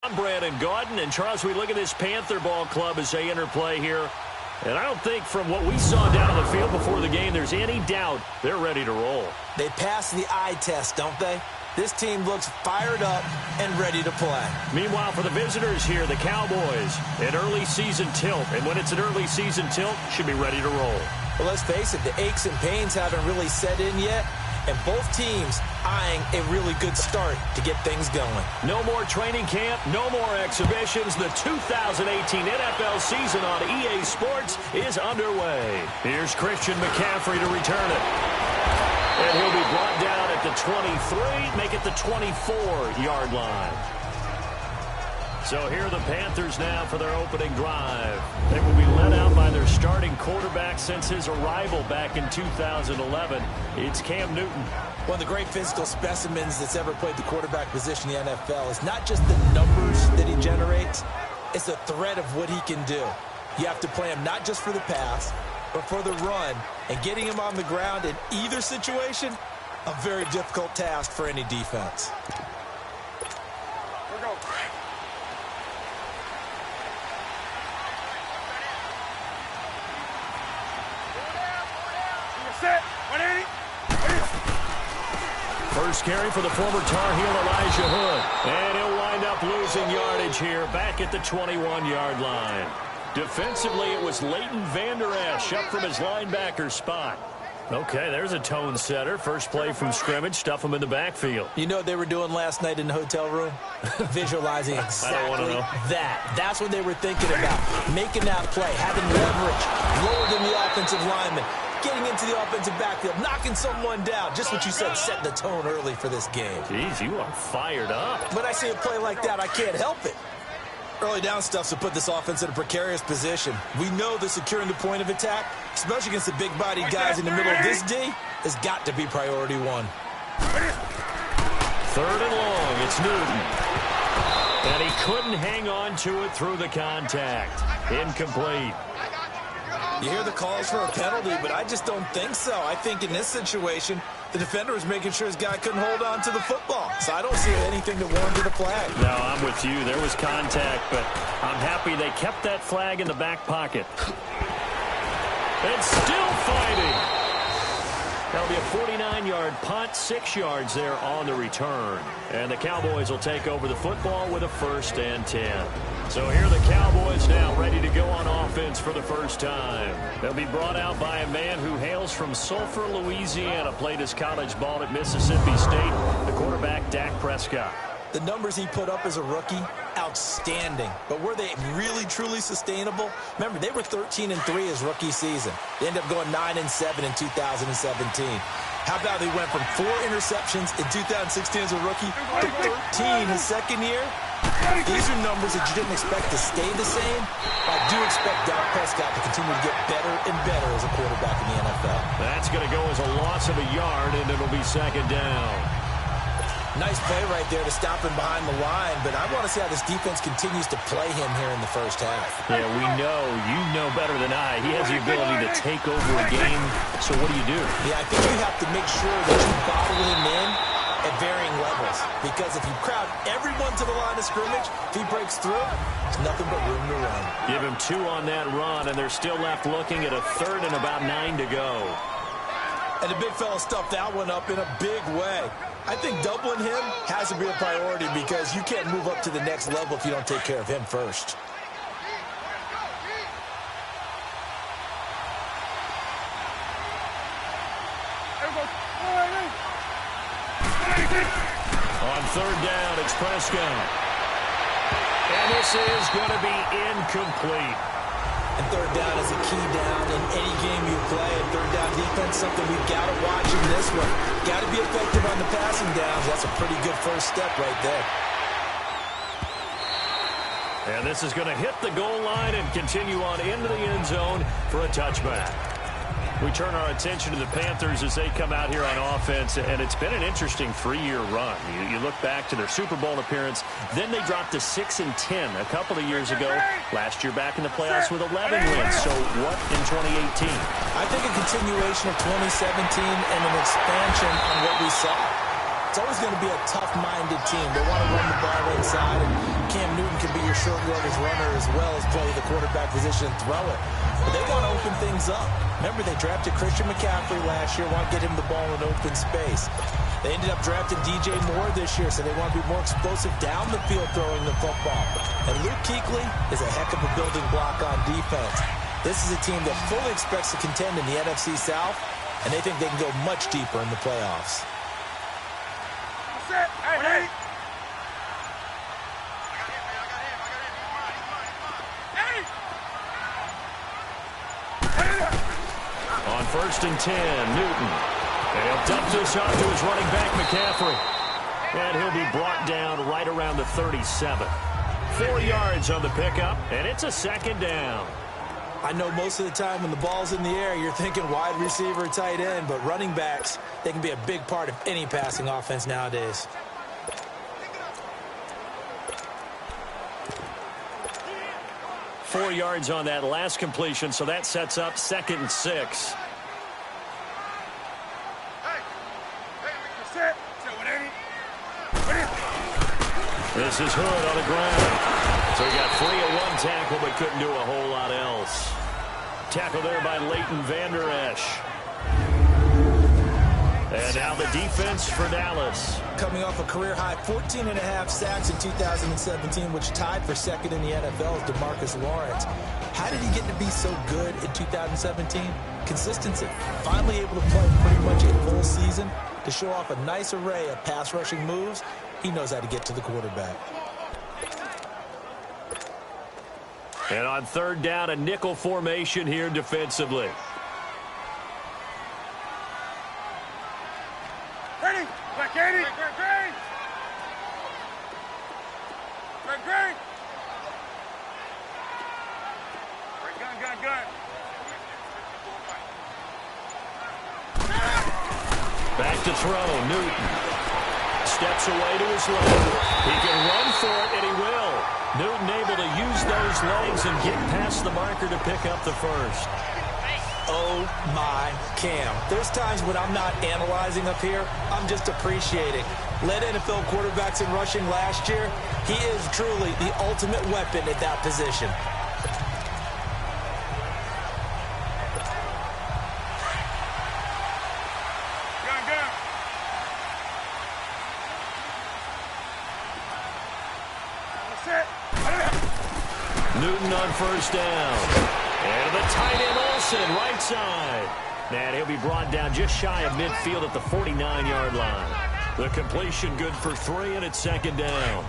I'm Brandon Gaudin, and Charles, we look at this Panther ball club as they enter play here. And I don't think from what we saw down on the field before the game, there's any doubt they're ready to roll. They pass the eye test, don't they? This team looks fired up and ready to play. Meanwhile, for the visitors here, the Cowboys, an early season tilt. And when it's an early season tilt, should be ready to roll. Well, let's face it, the aches and pains haven't really set in yet. And both teams eyeing a really good start to get things going. No more training camp, no more exhibitions. The 2018 NFL season on EA Sports is underway. Here's Christian McCaffrey to return it. And he'll be brought down at the 23, make it the 24-yard line. So here are the Panthers now for their opening drive. They will be led out by their starting quarterback since his arrival back in 2011. It's Cam Newton. One of the great physical specimens that's ever played the quarterback position in the NFL is not just the numbers that he generates, it's the threat of what he can do. You have to play him not just for the pass, but for the run. And getting him on the ground in either situation, a very difficult task for any defense. First carry for the former Tar Heel Elijah Hood. And he'll wind up losing yardage here back at the 21-yard line. Defensively, it was Leighton Vander Esch up from his linebacker spot. Okay, there's a tone setter. First play from scrimmage, stuff him in the backfield. You know what they were doing last night in the hotel room? Visualizing exactly that. That's what they were thinking about. Making that play, having leverage, lower than the offensive lineman, getting into the offensive backfield, knocking someone down. Just what you said, setting the tone early for this game. Jeez, you are fired up. When I see a play like that, I can't help it. Early down stuff to put this offense in a precarious position. We know that securing the point of attack, especially against the big-bodied guys in the middle of this D, has got to be priority one. Third and long, it's Newton. And he couldn't hang on to it through the contact. Incomplete. You hear the calls for a penalty, but I just don't think so. I think in this situation, the defender was making sure his guy couldn't hold on to the football. So I don't see anything that warranted a flag. No, I'm with you. There was contact, but I'm happy they kept that flag in the back pocket. And still fighting. That'll be a 49-yard punt, 6 yards there on the return. And the Cowboys will take over the football with a 1st and 10. So here are the Cowboys now ready to go on offense for the first time. They'll be brought out by a man who hails from Sulphur, Louisiana, played his college ball at Mississippi State, the quarterback Dak Prescott. The numbers he put up as a rookie, outstanding. But were they really, truly sustainable? Remember, they were 13-3 his rookie season. They ended up going 9-7 in 2017. How about they went from 4 interceptions in 2016 as a rookie to 13 his second year? These are numbers that you didn't expect to stay the same. I do expect Dak Prescott to continue to get better and better as a quarterback in the NFL. That's going to go as a loss of a yard, and it'll be 2nd down. Nice play right there to stop him behind the line, but I want to see how this defense continues to play him here in the first half. Yeah, we know. You know better than I. He has the ability to take over a game, so what do you do? Yeah, I think you have to make sure that you bottle him in at varying levels, because if you crowd everyone to the line of scrimmage, if he breaks through, there's nothing but room to run. Give him 2 on that run, and they're still left looking at a 3rd and about 9 to go. And the big fella stuffed that one up in a big way. I think doubling him has to be a priority because you can't move up to the next level if you don't take care of him first. On 3rd down, it's Prescott. And this is going to be incomplete. And 3rd down is a key down in any game you play. And 3rd down defense, something we've got to watch in this one. Got to be effective on the passing downs. That's a pretty good first step right there. And this is going to hit the goal line and continue on into the end zone for a touchback. We turn our attention to the Panthers as they come out here on offense, and it's been an interesting 3-year run. You look back to their Super Bowl appearance, then they dropped to 6-10 a couple of years ago. Last year back in the playoffs with 11 wins. So what in 2018? I think a continuation of 2017 and an expansion on what we saw. It's always going to be a tough-minded team. They want to run the ball inside, and Cam Newton can be your short yardage runner as well as play the quarterback position and throw it. But they want to open things up. Remember, they drafted Christian McCaffrey last year, want to get him the ball in open space. They ended up drafting DJ Moore this year, so they want to be more explosive down the field throwing the football. And Luke Kuechly is a heck of a building block on defense. This is a team that fully expects to contend in the NFC South, and they think they can go much deeper in the playoffs. Hey. On 1st and 10, Newton. And he'll dump this off to his running back, McCaffrey. And he'll be brought down right around the 37. 4 yards on the pickup, and it's a 2nd down. I know most of the time when the ball's in the air, you're thinking wide receiver, tight end, but running backs, they can be a big part of any passing offense nowadays. Four yards on that last completion, so that sets up 2nd and 6. This is Hood on the ground. So he got free of one tackle but couldn't do a whole lot else. Tackle there by Leighton Vander Esch. And now the defense for Dallas. Coming off a career-high 14.5 sacks in 2017, which tied for 2nd in the NFL is DeMarcus Lawrence. How did he get to be so good in 2017? Consistency. Finally able to play pretty much a full season to show off a nice array of pass-rushing moves. He knows how to get to the quarterback. And on 3rd down, a nickel formation here defensively. Ready? Back 80. Green. Gun. Back to throw, Newton. Steps away to his left. He can run for it, and he will. Newton able to use those legs and get past the marker to pick up the 1st. Oh, my Cam. There's times when I'm not analyzing up here. I'm just appreciating. Led NFL quarterbacks in rushing last year. He is truly the ultimate weapon at that position. Newton on 1st down. And the tight end Olsen, right side. And he'll be brought down just shy of midfield at the 49-yard line. The completion good for 3, and it's 2nd down.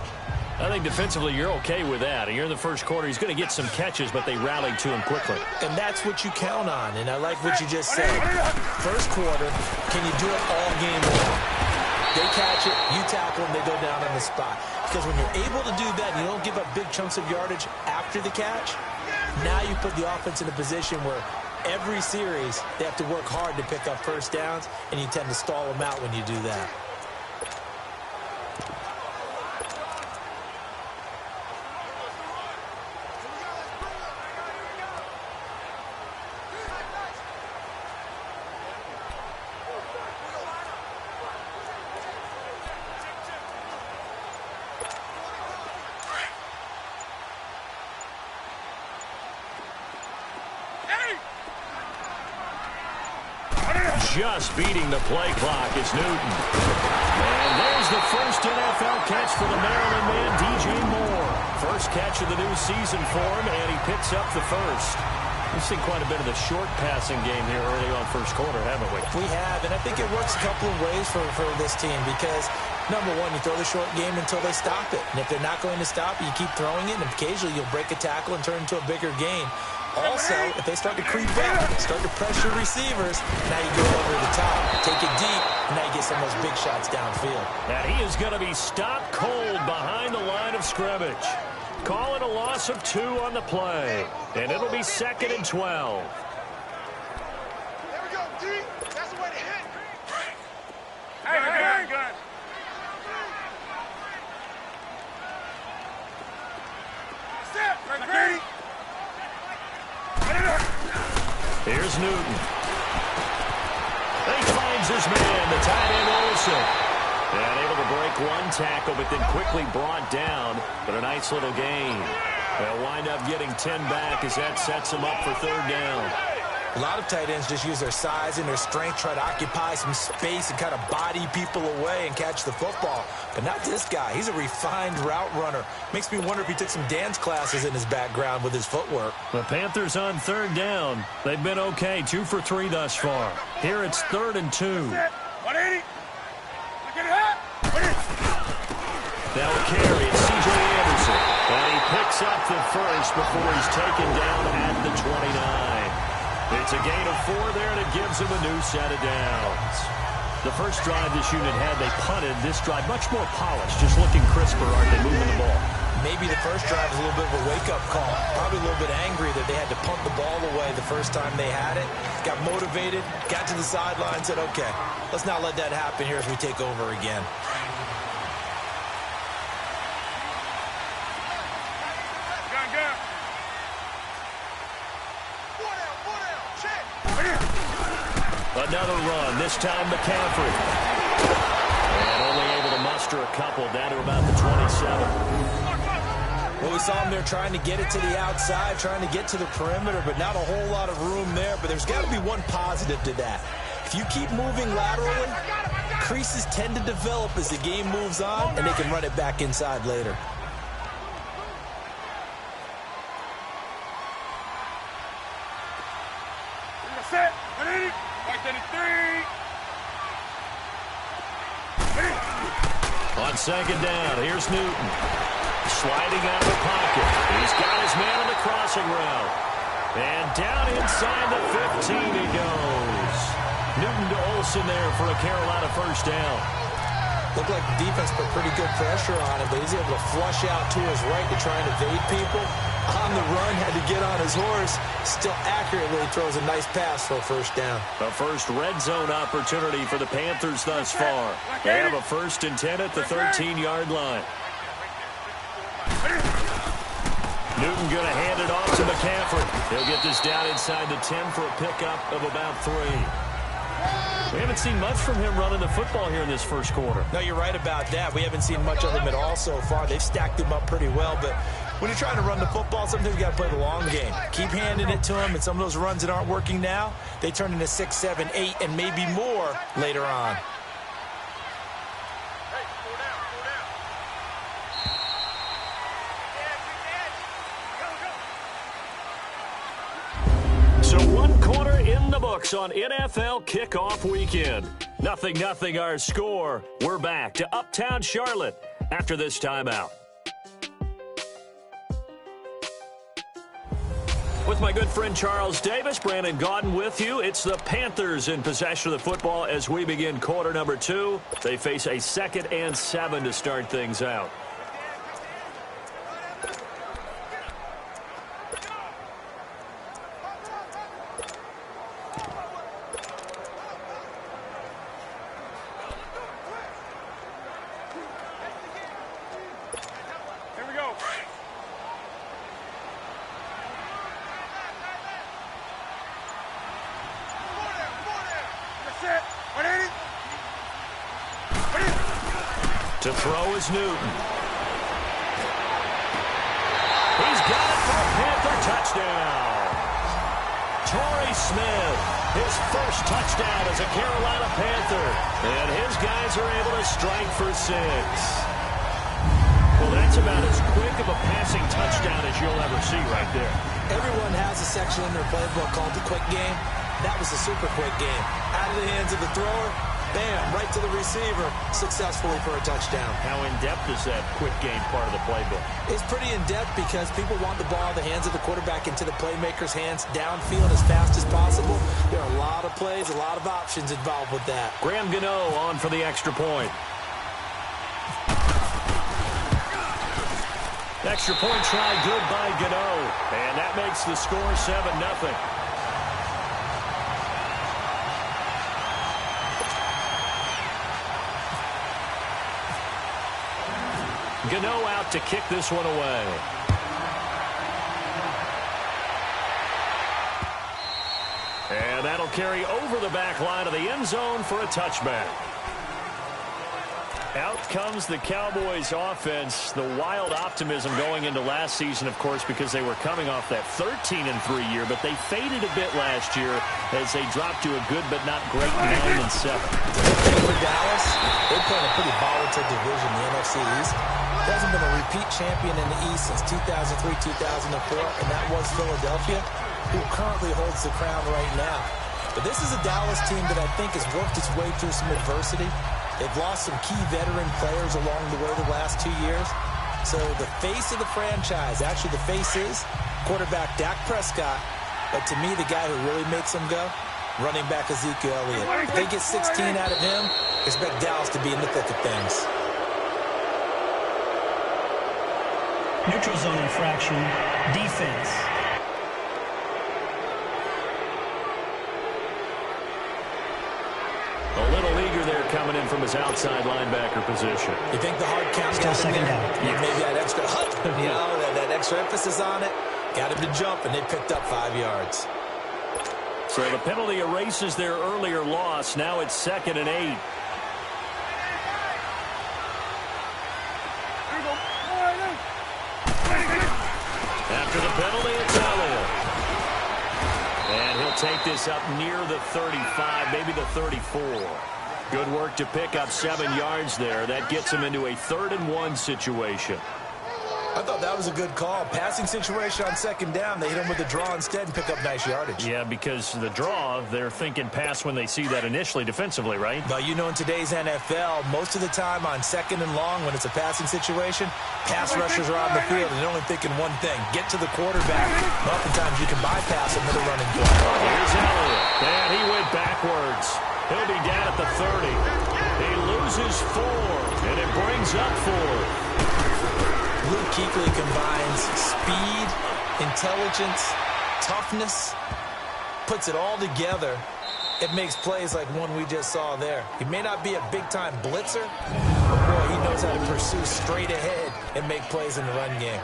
I think defensively you're okay with that. And you're in the 1st quarter. He's going to get some catches, but they rallied to him quickly. And that's what you count on, and I like what you just said. 1st quarter, can you do it all game long? They catch it, you tackle them, they go down on the spot. Because when you're able to do that, you don't give up big chunks of yardage after the catch. Now you put the offense in a position where every series they have to work hard to pick up 1st downs, and you tend to stall them out when you do that. Just beating the play clock is Newton. And there's the 1st NFL catch for the Maryland man, DJ Moore. 1st catch of the new season for him, and he picks up the 1st. We've seen quite a bit of the short passing game here early on 1st quarter, haven't we? We have, and I think it works a couple of ways for this team because, number one, you throw the short game until they stop it. And if they're not going to stop it, you keep throwing it, and occasionally you'll break a tackle and turn it into a bigger gain. Also, if they start to creep up, start to pressure receivers, now you go over the top, take it deep, and now you get some of those big shots downfield. And he is going to be stopped cold behind the line of scrimmage. Call it a loss of 2 on the play, and it'll be 2nd and 12. There we go, D. That's the way to hit. Hey, good. Set, Green. Here's Newton. He finds his man, the tight end Olsen. And able to break one tackle, but then quickly brought down. But a nice little gain. They'll wind up getting 10 back as that sets them up for third down. A lot of tight ends just use their size and their strength, try to occupy some space and kind of body people away and catch the football. But not this guy. He's a refined route runner. Makes me wonder if he took some dance classes in his background with his footwork. The Panthers on third down. They've been okay, 2 for 3 thus far. Here it's 3rd and 2. 180. Now a carry, it's C.J. Anderson. And he picks up the first before he's taken down at the 29. It's a gain of 4 there, and it gives him a new set of downs. The first drive this unit had, they punted. This drive, much more polished, just looking crisper, aren't they, moving the ball? Maybe the first drive was a little bit of a wake-up call. Probably a little bit angry that they had to punt the ball away the first time they had it. Got motivated, got to the sideline, said, okay, let's not let that happen here as we take over again. Another run, this time McCaffrey. And only able to muster a couple down to about the 27. Well, we saw him there trying to get it to the outside, trying to get to the perimeter, but not a whole lot of room there. But there's got to be one positive to that. If you keep moving laterally, creases tend to develop as the game moves on, and they can run it back inside later. Set. 180. 133. On second down, here's Newton. Sliding out of the pocket. He's got his man on the crossing route. And down inside the 15 he goes. Newton to Olsen there for a Carolina first down. Looked like the defense put pretty good pressure on him, but he's able to flush out to his right to try and evade people. On the run, had to get on his horse. Still accurately throws a nice pass for a first down. The first red zone opportunity for the Panthers thus far. They have a 1st and 10 at the 13-yard line. Newton going to hand it off to McCaffrey. He'll get this down inside the 10 for a pickup of about 3. We haven't seen much from him running the football here in this first quarter. No, you're right about that. We haven't seen much of him at all so far. They've stacked him up pretty well, but when you're trying to run the football, sometimes you got to play the long game. Keep handing it to him, and some of those runs that aren't working now, they turn into 6, 7, 8, and maybe more later on. So 1 quarter in the books on NFL kickoff weekend. 0-0 our score. We're back to Uptown Charlotte after this timeout. With my good friend Charles Davis, Brandon Gaudin with you. It's the Panthers in possession of the football as we begin quarter number 2. They face a 2nd and 7 to start things out. To throw is Newton. He's got it for a Panther touchdown. Torrey Smith, his first touchdown as a Carolina Panther. And his guys are able to strike for 6. Well, that's about as quick of a passing touchdown as you'll ever see right there. Everyone has a section in their playbook called the quick game. That was a super quick game. Out of the hands of the thrower, bam, right to the receiver, successfully for a touchdown. How in-depth is that quick game part of the playbook? It's pretty in-depth because people want the ball in the hands of the quarterback into the playmaker's hands downfield as fast as possible. There are a lot of plays, a lot of options involved with that. Graham Gano on for the extra point. Extra point try good by Gano. And that makes the score 7-0. Gano out to kick this one away. And that'll carry over the back line of the end zone for a touchback. Out comes the Cowboys offense. The wild optimism going into last season, of course, because they were coming off that 13-3 year, but they faded a bit last year as they dropped to a good but not great 9-7. For Dallas, they play in a pretty volatile division, the NFC East. There hasn't been a repeat champion in the East since 2003, 2004, and that was Philadelphia, who currently holds the crown right now. But this is a Dallas team that I think has worked its way through some adversity. They've lost some key veteran players along the way the last 2 years. So the face of the franchise, actually the face is quarterback Dak Prescott. But to me, the guy who really makes them go, running back Ezekiel Elliott. If they get 16 out of him, expect Dallas to be in the thick of things. Neutral zone infraction, defense. A little eager there coming in from his outside linebacker position. You think the hard count Still got him second there? down. Yeah, maybe that extra that extra emphasis on it. Got him to jump, and they picked up 5 yards. So the penalty erases their earlier loss. Now it's 2nd and 8. After the penalty, it's Elliott. And he'll take this up near the 35, maybe the 34. Good work to pick up 7 yards there. That gets him into a 3rd and 1 situation. I thought that was a good call. Passing situation on 2nd down. They hit him with a draw instead and pick up nice yardage. Yeah, because the draw, they're thinking pass when they see that initially defensively, right? But you know, in today's NFL, most of the time on 2nd and long, when it's a passing situation, pass rushers are on the field and they're only thinking one thing: get to the quarterback. Oftentimes you can bypass him with a running play. Here's Elliott. And he went backwards. He'll be down at the 30. He loses 4, and it brings up 4. Luke Kuechly combines speed, intelligence, toughness, puts it all together. It makes plays like one we just saw there. He may not be a big-time blitzer, but boy, he knows how to pursue straight ahead and make plays in the run game.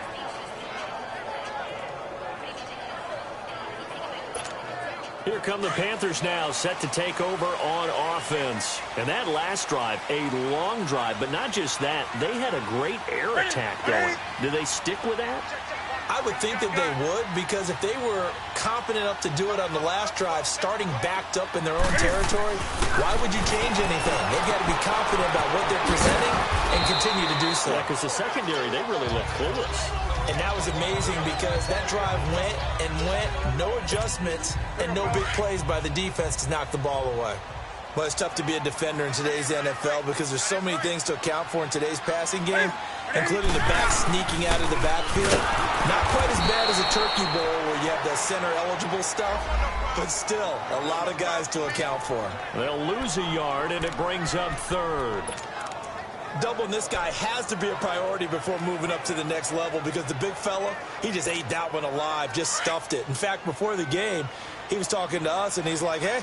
Here come the Panthers now, set to take over on offense. And that last drive, a long drive, but not just that. They had a great air attack going. Do they stick with that? I would think that they would, because if they were confident enough to do it on the last drive, starting backed up in their own territory, why would you change anything? They've got to be confident about what they're presenting and continue to do so. Yeah, because the secondary, they really look clueless. And that was amazing because that drive went and went, no adjustments, and no big plays by the defense to knock the ball away. Well, it's tough to be a defender in today's NFL because there's so many things to account for in today's passing game, including the back sneaking out of the backfield. Not quite as bad as a turkey bowl where you have the center-eligible stuff, but still a lot of guys to account for. They'll lose a yard, and it brings up 3rd. Doubling this guy has to be a priority before moving up to the next level because the big fella, he just ate that one alive, just stuffed it. In fact, before the game, he was talking to us, and he's like, hey,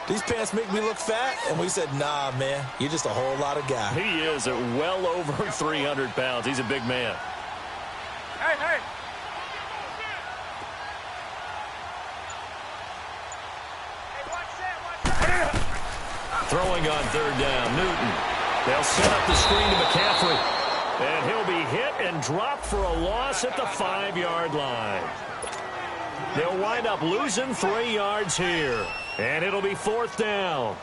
these pants make me look fat? And we said, nah, man, you're just a whole lot of guy. He is at well over 300 pounds. He's a big man. Hey, hey. Throwing on 3rd down, Newton. They'll set up the screen to McCaffrey. And he'll be hit and dropped for a loss at the 5-yard line. They'll wind up losing 3 yards here. And it'll be 4th down.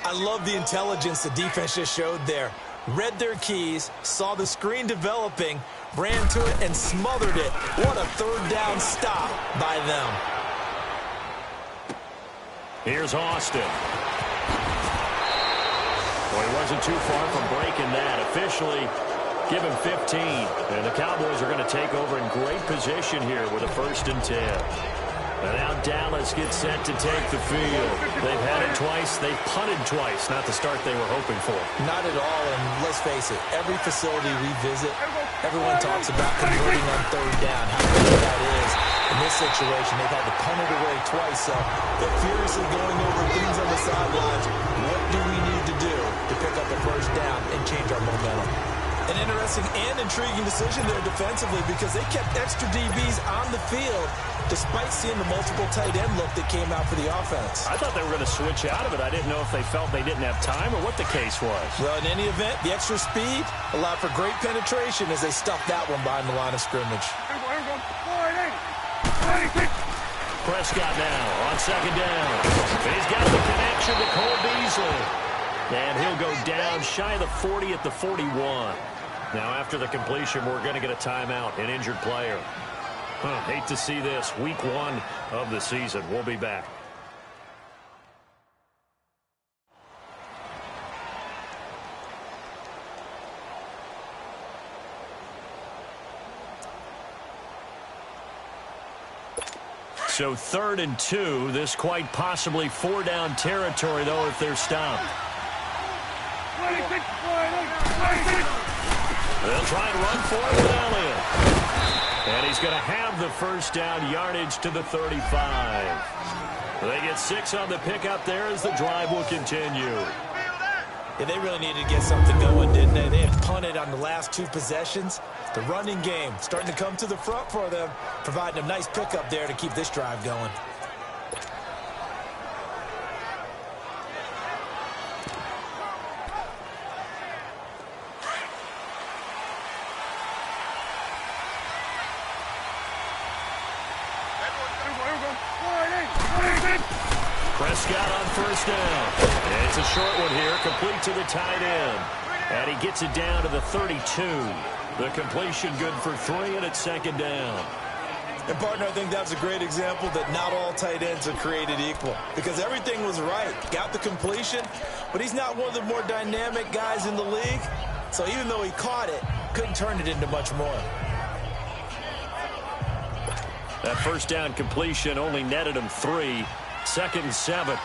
I love the intelligence the defense just showed there. Read their keys, saw the screen developing, ran to it, and smothered it. What a 3rd down stop by them. Here's Austin. Well, he wasn't too far from breaking that. Officially, give him 15. And the Cowboys are going to take over in great position here with a 1st and 10. And now Dallas gets set to take the field. They've had it twice. They've punted twice. Not the start they were hoping for. Not at all, and let's face it, every facility we visit, everyone talks about converting on 3rd down, how good that is. In this situation, they've had to punt it away twice, so they're furiously going over things on the sidelines. What do we need to do to pick up a 1st down and change our momentum? An interesting and intriguing decision there defensively because they kept extra DBs on the field despite seeing the multiple tight end look that came out for the offense. I thought they were going to switch out of it. I didn't know if they felt they didn't have time or what the case was. Well, in any event, the extra speed allowed for great penetration as they stuffed that one behind the line of scrimmage. Prescott now on second down. He's got the connection to Cole Beasley. And he'll go down shy of the 40 at the 41. Now after the completion, we're going to get a timeout, an injured player. Hate to see this. Week 1 of the season. We'll be back. So 3rd and 2. This quite possibly 4-down territory, though, if they're stopped. They'll try and run for it with Elliott. And he's going to have the first down, yardage to the 35. They get 6 on the pickup there as the drive will continue. Yeah, they really needed to get something going, didn't they? They had punted on the last 2 possessions. The running game starting to come to the front for them, providing a nice pickup there to keep this drive going. Prescott on first down. It's a short one here, complete to the tight end. And he gets it down to the 32. The completion good for 3, and it's second down. And, partner, I think that's a great example that not all tight ends are created equal because everything was right. Got the completion, but he's not one of the more dynamic guys in the league. So even though he caught it, couldn't turn it into much more. That first down completion only netted him 3. 2nd and 7.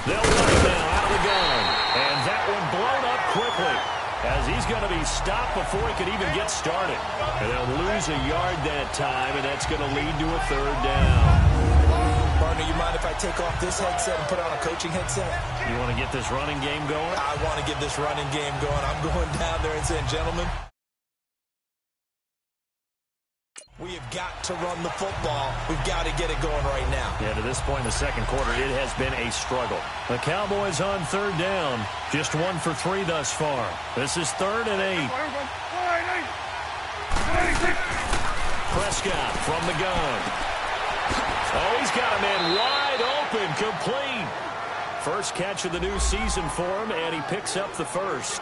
They'll run it now out of the gun. And that one blown up quickly as he's going to be stopped before he could even get started. And they'll lose a yard that time, and that's going to lead to a 3rd down. Partner, you mind if I take off this headset and put on a coaching headset? You want to get this running game going? I want to get this running game going. I'm going down there and saying, gentlemen, we have got to run the football. We've got to get it going right now. Yeah, to this point in the second quarter, it has been a struggle. The Cowboys on 3rd down. Just 1 for 3 thus far. This is 3rd and 8. Prescott from the gun. Oh, he's got a man wide open, complete. First catch of the new season for him, and he picks up the first.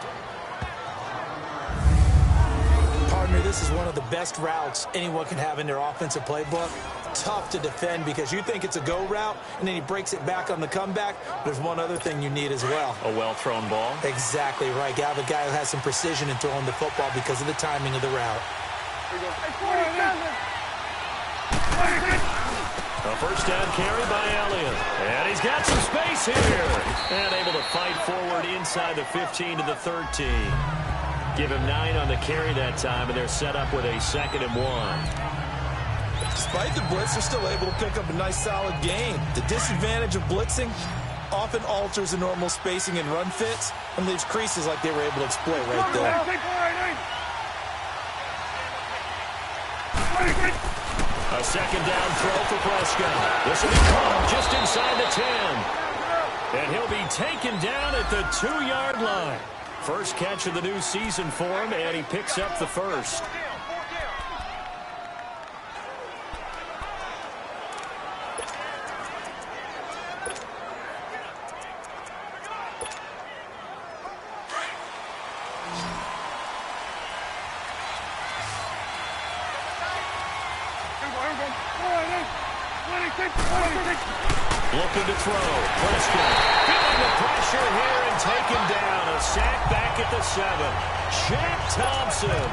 This is one of the best routes anyone can have in their offensive playbook. Tough to defend because you think it's a go route, and then he breaks it back on the comeback. There's one other thing you need as well. A well-thrown ball? Exactly right. You have a guy who has some precision in throwing the football because of the timing of the route. A first down carry by Elliott. And he's got some space here. And able to fight forward inside the 15 to the 13. Give him 9 on the carry that time, and they're set up with a 2nd and 1. Despite the blitz, they're still able to pick up a nice, solid gain. The disadvantage of blitzing often alters the normal spacing and run fits and leaves creases like they were able to exploit right there. A 2nd down throw for Prescott. This will be caught just inside the 10. And he'll be taken down at the 2-yard line. First catch of the new season for him, and he picks up the first. Looking to throw. Prescott feeling the pressure here and taken down. A sack back at the 7. Jack Thompson.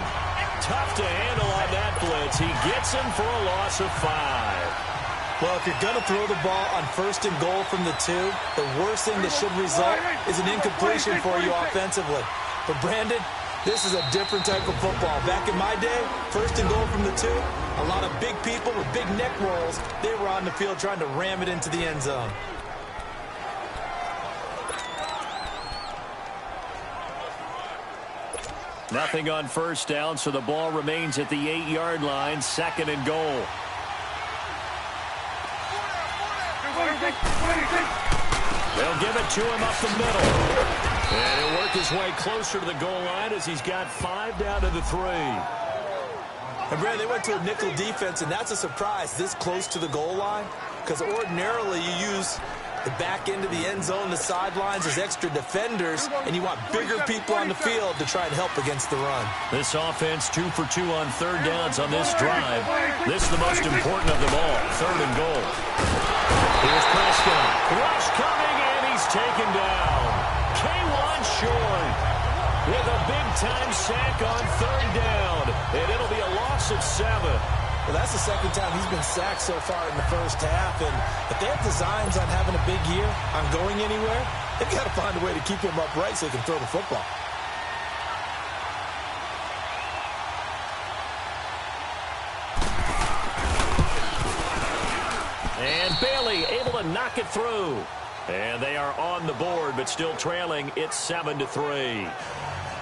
Tough to handle on that blitz. He gets him for a loss of 5. Well, if you're going to throw the ball on 1st and goal from the 2, the worst thing that should result is an incompletion for you offensively. But, Brandon, this is a different type of football. Back in my day, 1st and goal from the 2, a lot of big people with big neck rolls, they were on the field trying to ram it into the end zone. Nothing on first down, so the ball remains at the 8-yard line, 2nd and goal. They'll give it to him up the middle. And he'll work his way closer to the goal line as he's got 5 down to the 3. And Brad, they went to a nickel defense, and that's a surprise this close to the goal line, because ordinarily you use the back end of the end zone, the sidelines as extra defenders, and you want bigger people on the field to try and help against the run. This offense 2 for 2 on 3rd downs on this drive. This is the most important of them all, 3rd and goal. Here's Prescott. Rush coming, and he's taken down. K1 short with a big-time sack on 3rd down, and it'll be a loss of 7. Well, that's the 2nd time he's been sacked so far in the first half, and if they have designs on having a big year, on going anywhere, they've got to find a way to keep him upright so he can throw the football. And Bailey able to knock it through. And they are on the board, but still trailing. It's 7-3.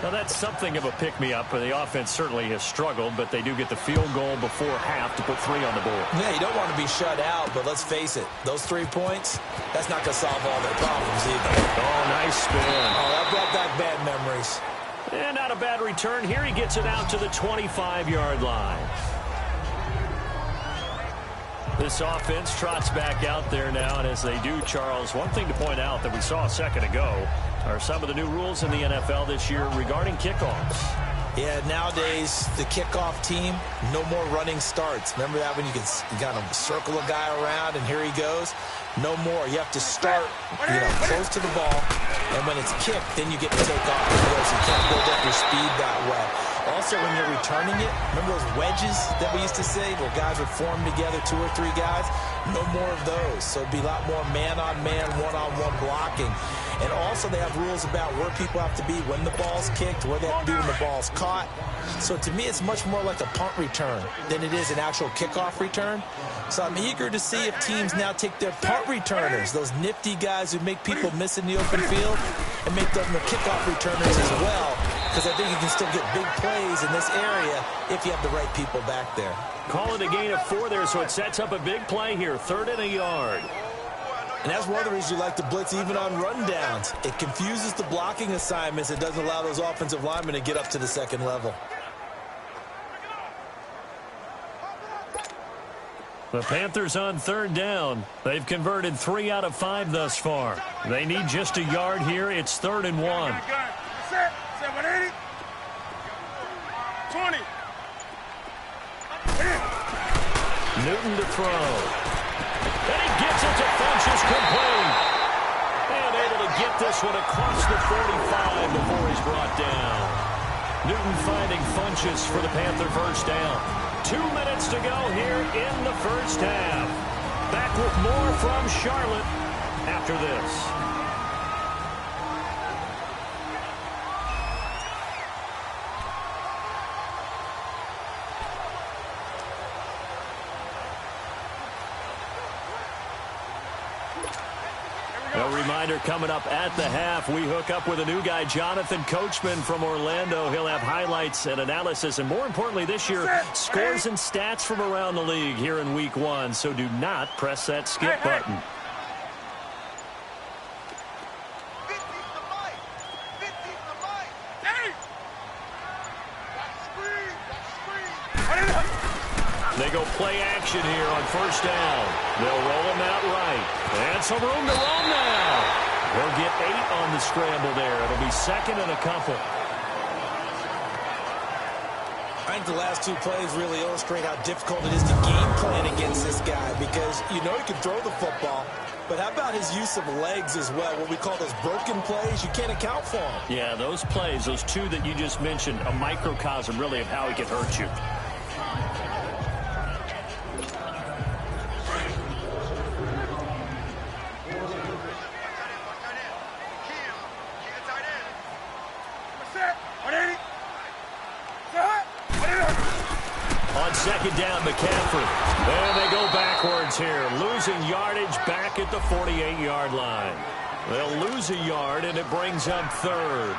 Now, that's something of a pick-me-up, and the offense certainly has struggled, but they do get the field goal before half to put 3 on the board. Yeah, you don't want to be shut out, but let's face it, those 3 points, that's not going to solve all their problems either. Oh, nice spin. Oh, that brought back bad memories. And not a bad return. Here he gets it out to the 25-yard line. This offense trots back out there now, and as they do, Charles, one thing to point out that we saw a second ago are some of the new rules in the NFL this year regarding kickoffs. Yeah, nowadays, the kickoff team, no more running starts. Remember that when you got to circle a guy around, and here he goes? No more. You have to start, close to the ball, and when it's kicked, then you get to take off the wheels. You can't build up your speed that way. Also, when you're returning it, remember those wedges that we used to say where guys would form together, 2 or 3 guys? No more of those. So it'd be a lot more man-on-man, one-on-one blocking. And also they have rules about where people have to be when the ball's kicked, where they have to be when the ball's caught. So to me, it's much more like a punt return than it is an actual kickoff return. So I'm eager to see if teams now take their punt returners, those nifty guys who make people miss in the open field, and make them the kickoff returners as well. Because I think you can still get big plays in this area if you have the right people back there. Call it a gain of 4 there, so it sets up a big play here, 3rd and a yard. And that's one of the reasons you like to blitz even on rundowns. It confuses the blocking assignments. It doesn't allow those offensive linemen to get up to the 2nd level. The Panthers on 3rd down. They've converted 3 out of 5 thus far. They need just a yard here. It's 3rd and 1. 20. Newton to throw. And he gets it to Funchess, complete. And able to get this one across the 45 before he's brought down. Newton finding Funchess for the Panther first down. 2 minutes to go here in the first half. Back with more from Charlotte after this. A reminder coming up at the half, we hook up with a new guy, Jonathan Coachman from Orlando. He'll have highlights and analysis, and more importantly this year, scores and stats from around the league here in Week 1. So do not press that skip button. They go play action here on first down. They'll roll him out right. And some room to roam now. They'll get 8 on the scramble there. It'll be 2nd and a couple. I think the last 2 plays really illustrate how difficult it is to game plan against this guy, because you know he can throw the football, but how about his use of legs as well? What we call those broken plays, you can't account for them. Yeah, those plays, those 2 that you just mentioned, a microcosm really of how he can hurt you. On 2nd down, McCaffrey. And they go backwards here, losing yardage back at the 48-yard line. They'll lose a yard, and it brings up 3rd.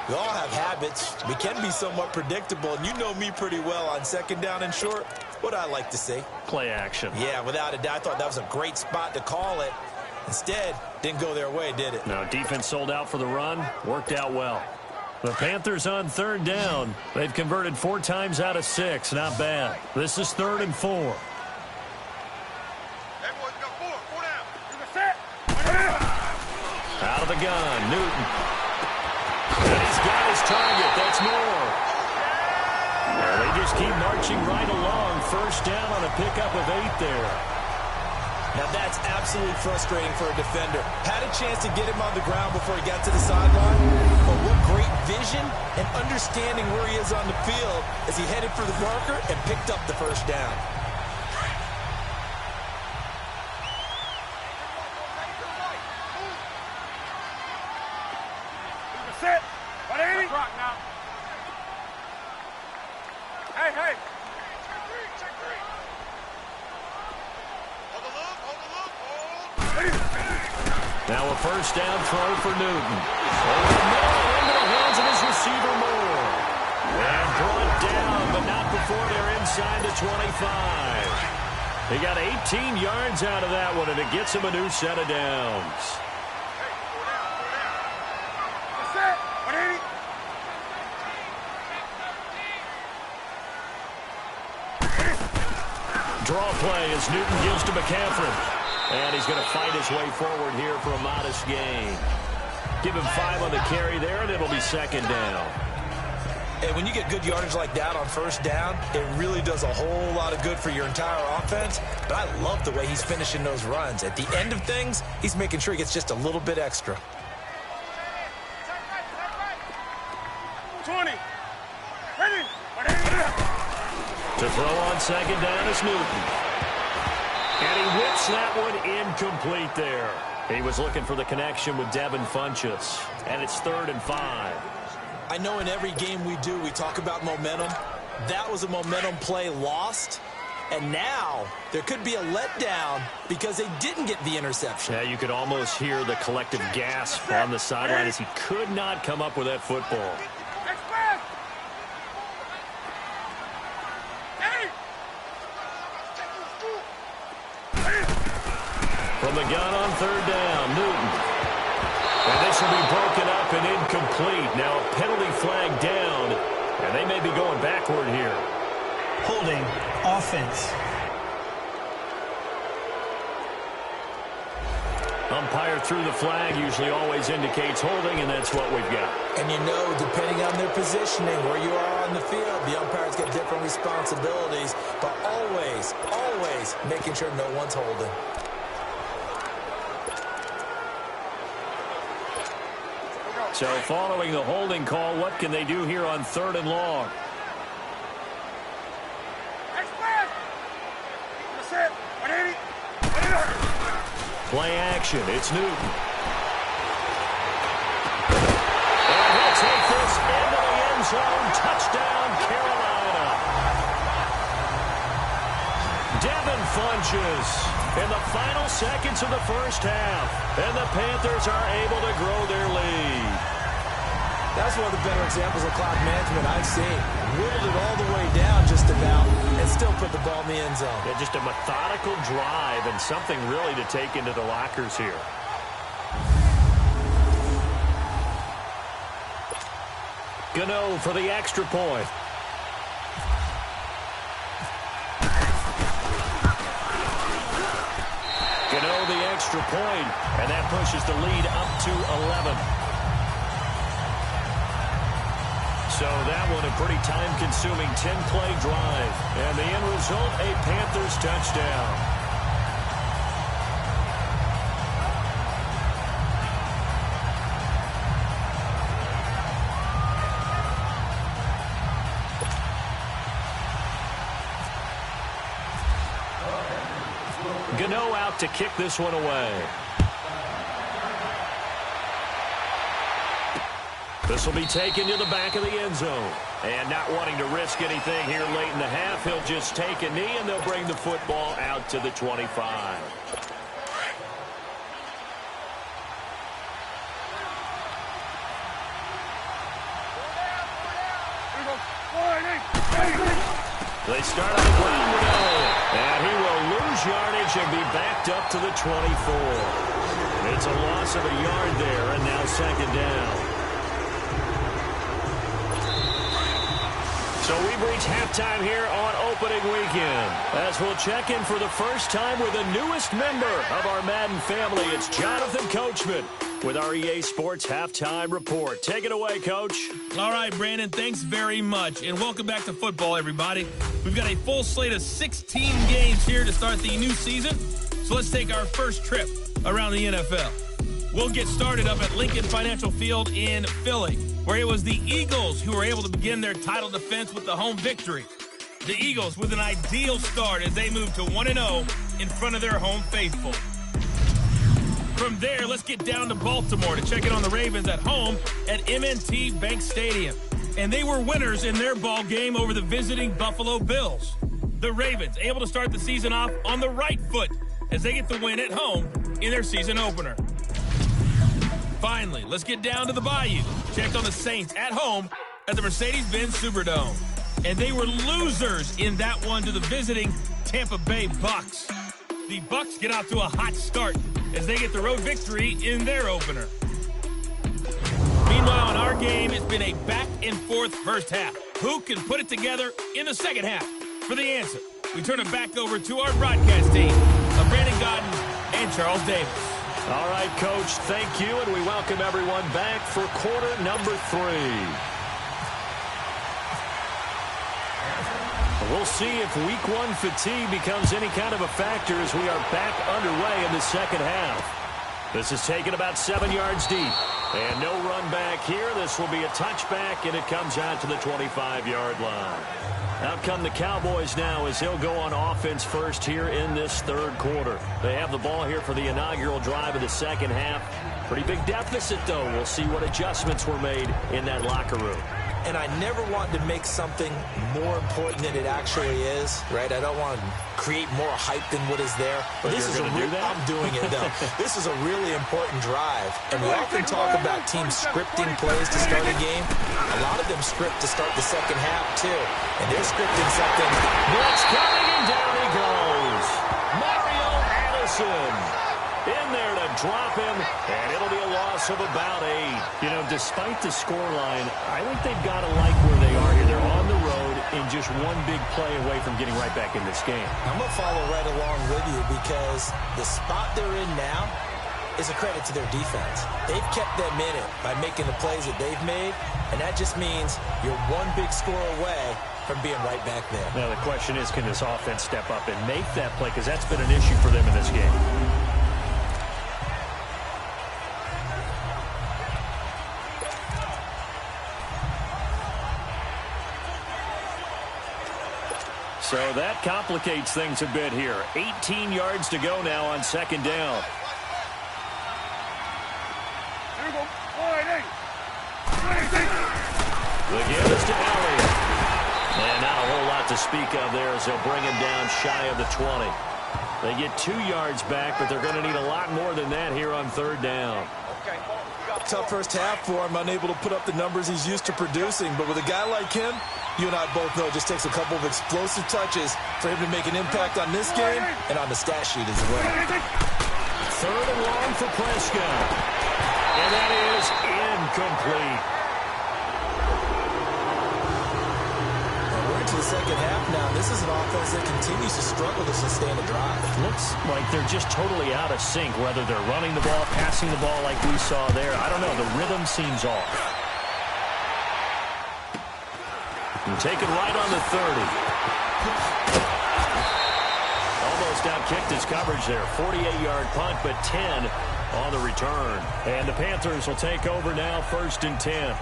We all have habits. We can be somewhat predictable, and you know me pretty well on second down and short. What I like to see. Play action. Yeah, without a doubt. I thought that was a great spot to call it. Instead, didn't go their way, did it? No, defense sold out for the run. Worked out well. The Panthers on third down. They've converted 4 times out of 6. Not bad. This is 3rd and 4. Everyone got 4. 4 down. You can set. Out of the gun, Newton. And he's got his target. That's more. Well, they just keep marching right along. First down on a pickup of 8 there. Now that's absolutely frustrating for a defender. Had a chance to get him on the ground before he got to the sideline, but what great vision and understanding where he is on the field as he headed for the marker and picked up the first down. Set. 180. Rock now. Hey, hey. Check 3. Hold the look, hold the look, hold. Now a first down throw for Newton. Over the middle, into the hands of his receiver Moore. And brought down, but not before they're inside the 25. He got 18 yards out of that one, and it gets him a new set of downs. Hey, 4 down, 4 down. Set. 180. Draw play as Newton gives to McCaffrey. And he's going to fight his way forward here for a modest gain. Give him 5 on the carry there, and it'll be second down. And when you get good yardage like that on first down, it really does a whole lot of good for your entire offense. But I love the way he's finishing those runs. At the end of things, he's making sure he gets just a little bit extra. 20. Ready. 180. To throw on second down is Newton. And he whips that one incomplete there. He was looking for the connection with Devin Funchess. And it's 3rd and 5. I know in every game we do, we talk about momentum. That was a momentum play lost. And now there could be a letdown because they didn't get the interception. Yeah, you could almost hear the collective gasp on the sideline as he could not come up with that football. From the gun on third down, Newton. And this will be broken up and incomplete. Now a penalty flag down, and they may be going backward here. Holding, offense. Umpire threw the flag, usually always indicates holding, and that's what we've got. And you know, depending on their positioning, where you are on the field, the umpires get different responsibilities, but always, always making sure no one's holding. So following the holding call, what can they do here on 3rd and long? Play action. It's Newton. And he'll take this into the end zone. Touchdown, Carolina. Devin Funchess in the final seconds of the first half. And the Panthers are able to grow their lead. That's one of the better examples of clock management I've seen. Whittled it all the way down just about and still put the ball in the end zone. Yeah, just a methodical drive and something really to take into the lockers here. Gano for the extra point. Gano the extra point, and that pushes the lead up to 11. So that one a pretty time-consuming 10-play drive. And the end result, a Panthers touchdown. Gano out to kick this one away. This will be taken to the back of the end zone. And not wanting to risk anything here late in the half, he'll just take a knee and they'll bring the football out to the 25. They start on the ground with Elliott. And he will lose yardage and be backed up to the 24. It's a loss of a yard there, and now second down. So we've reached halftime here on opening weekend. As we'll check in for the first time with the newest member of our Madden family. It's Jonathan Coachman with our EA Sports Halftime Report. Take it away, Coach. All right, Brandon, thanks very much. And welcome back to football, everybody. We've got a full slate of 16 games here to start the new season. So let's take our first trip around the NFL. We'll get started up at Lincoln Financial Field in Philly, where it was the Eagles who were able to begin their title defense with the home victory. The Eagles with an ideal start as they move to 1-0 in front of their home faithful. From there, let's get down to Baltimore to check in on the Ravens at home at M&T Bank Stadium. And they were winners in their ball game over the visiting Buffalo Bills. The Ravens able to start the season off on the right foot as they get the win at home in their season opener. Finally, let's get down to the Bayou. Checked on the Saints at home at the Mercedes-Benz Superdome. And they were losers in that one to the visiting Tampa Bay Bucks. The Bucks get off to a hot start as they get the road victory in their opener. Meanwhile, in our game, it's been a back-and-forth first half. Who can put it together in the second half? For the answer, we turn it back over to our broadcast team of Brandon Godden and Charles Davis. All right, Coach, thank you, and we welcome everyone back for quarter number 3. We'll see if week 1 fatigue becomes any kind of a factor as we are back underway in the second half. This is taken about 7 yards deep. And no run back here. This will be a touchback, and it comes out to the 25-yard line. Out come the Cowboys now as they'll go on offense first here in this third quarter. They have the ball here for the inaugural drive of the second half. Pretty big deficit, though. We'll see what adjustments were made in that locker room. And I never want to make something more important than it actually is, right? I don't want to create more hype than what is there. But this is I'm doing it, though. This is a really important drive. And we often talk about teams scripting plays to start a game. A lot of them script to start the second half, too. And they're scripting something. Blitz coming, and down he goes. Mario Addison in there to drop him, and it'll be a loss of about 8. You know, despite the scoreline, I think they've got to like where they are here. They're on the road and just one big play away from getting right back in this game. I'm going to follow right along with you because the spot they're in now is a credit to their defense. They've kept them in it by making the plays that they've made, and that just means you're one big score away from being right back there. Now, the question is, can this offense step up and make that play? Because that's been an issue for them in this game. So that complicates things a bit here. 18 yards to go now on second down. The give is to Elliott. And not a whole lot to speak of there as they'll bring him down shy of the 20. They get 2 yards back, but they're going to need a lot more than that here on third down. Tough first half for him, unable to put up the numbers he's used to producing. But with a guy like him, you and I both know it just takes a couple of explosive touches for him to make an impact on this game and on the stat sheet as well. Third and long for Prescott. And that is incomplete. We're into the second half now. This is an offense that continues to struggle to sustain a drive. Looks like they're just totally out of sync, whether they're running the ball, passing the ball like we saw there. I don't know. The rhythm seems off. And taken right on the 30. Almost outkicked his coverage there. 48-yard punt, but 10 on the return. And the Panthers will take over now, 1st and 10.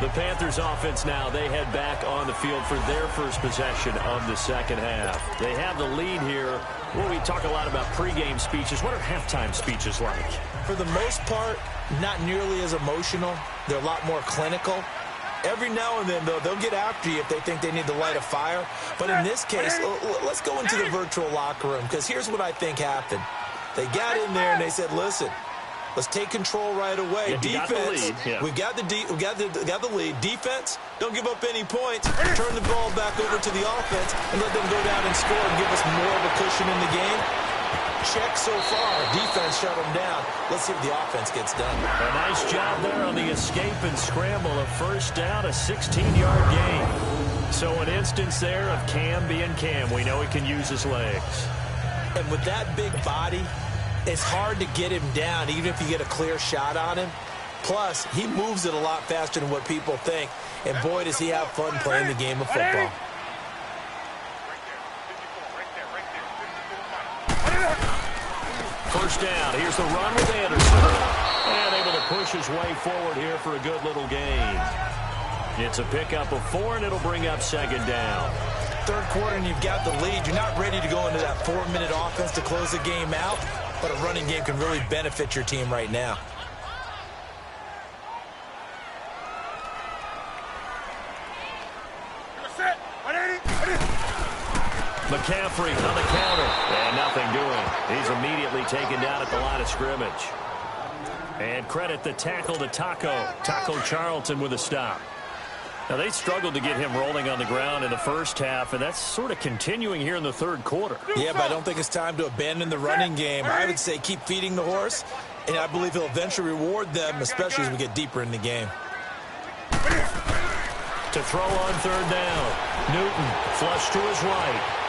The Panthers offense now, they head back on the field for their first possession of the second half. They have the lead here. Well, we talk a lot about pregame speeches. What are halftime speeches like? For the most part, not nearly as emotional. They're a lot more clinical. Every now and then, though, they'll get after you if they think they need to light a fire. But in this case, let's go into the virtual locker room, because here's what I think happened. They got in there and they said, listen, Let's take control right away. Yeah, Defense, we got the lead. Defense, don't give up any points. Turn the ball back over to the offense and let them go down and score and give us more of a cushion in the game. Check so far. Defense shut them down. Let's see if the offense gets done. A nice job there on the escape and scramble. A first down, a 16-yard gain. So an instance there of Cam being Cam. We know he can use his legs. And with that big body, it's hard to get him down, even if you get a clear shot on him. Plus, he moves it a lot faster than what people think. And boy, does he have fun playing the game of football. First down. Here's the run with Anderson. And able to push his way forward here for a good little gain. It's a pickup of 4, and it'll bring up second down. Third quarter, and you've got the lead. You're not ready to go into that 4-minute offense to close the game out, but a running game can really benefit your team right now. McCaffrey on the counter. And nothing doing. He's immediately taken down at the line of scrimmage. And credit the tackle to Taco Charlton with a stop. Now, they struggled to get him rolling on the ground in the first half, and that's sort of continuing here in the third quarter. Yeah, but I don't think it's time to abandon the running game. I would say keep feeding the horse, and I believe he'll eventually reward them, especially as we get deeper in the game. To throw on third down. Newton, flush to his right.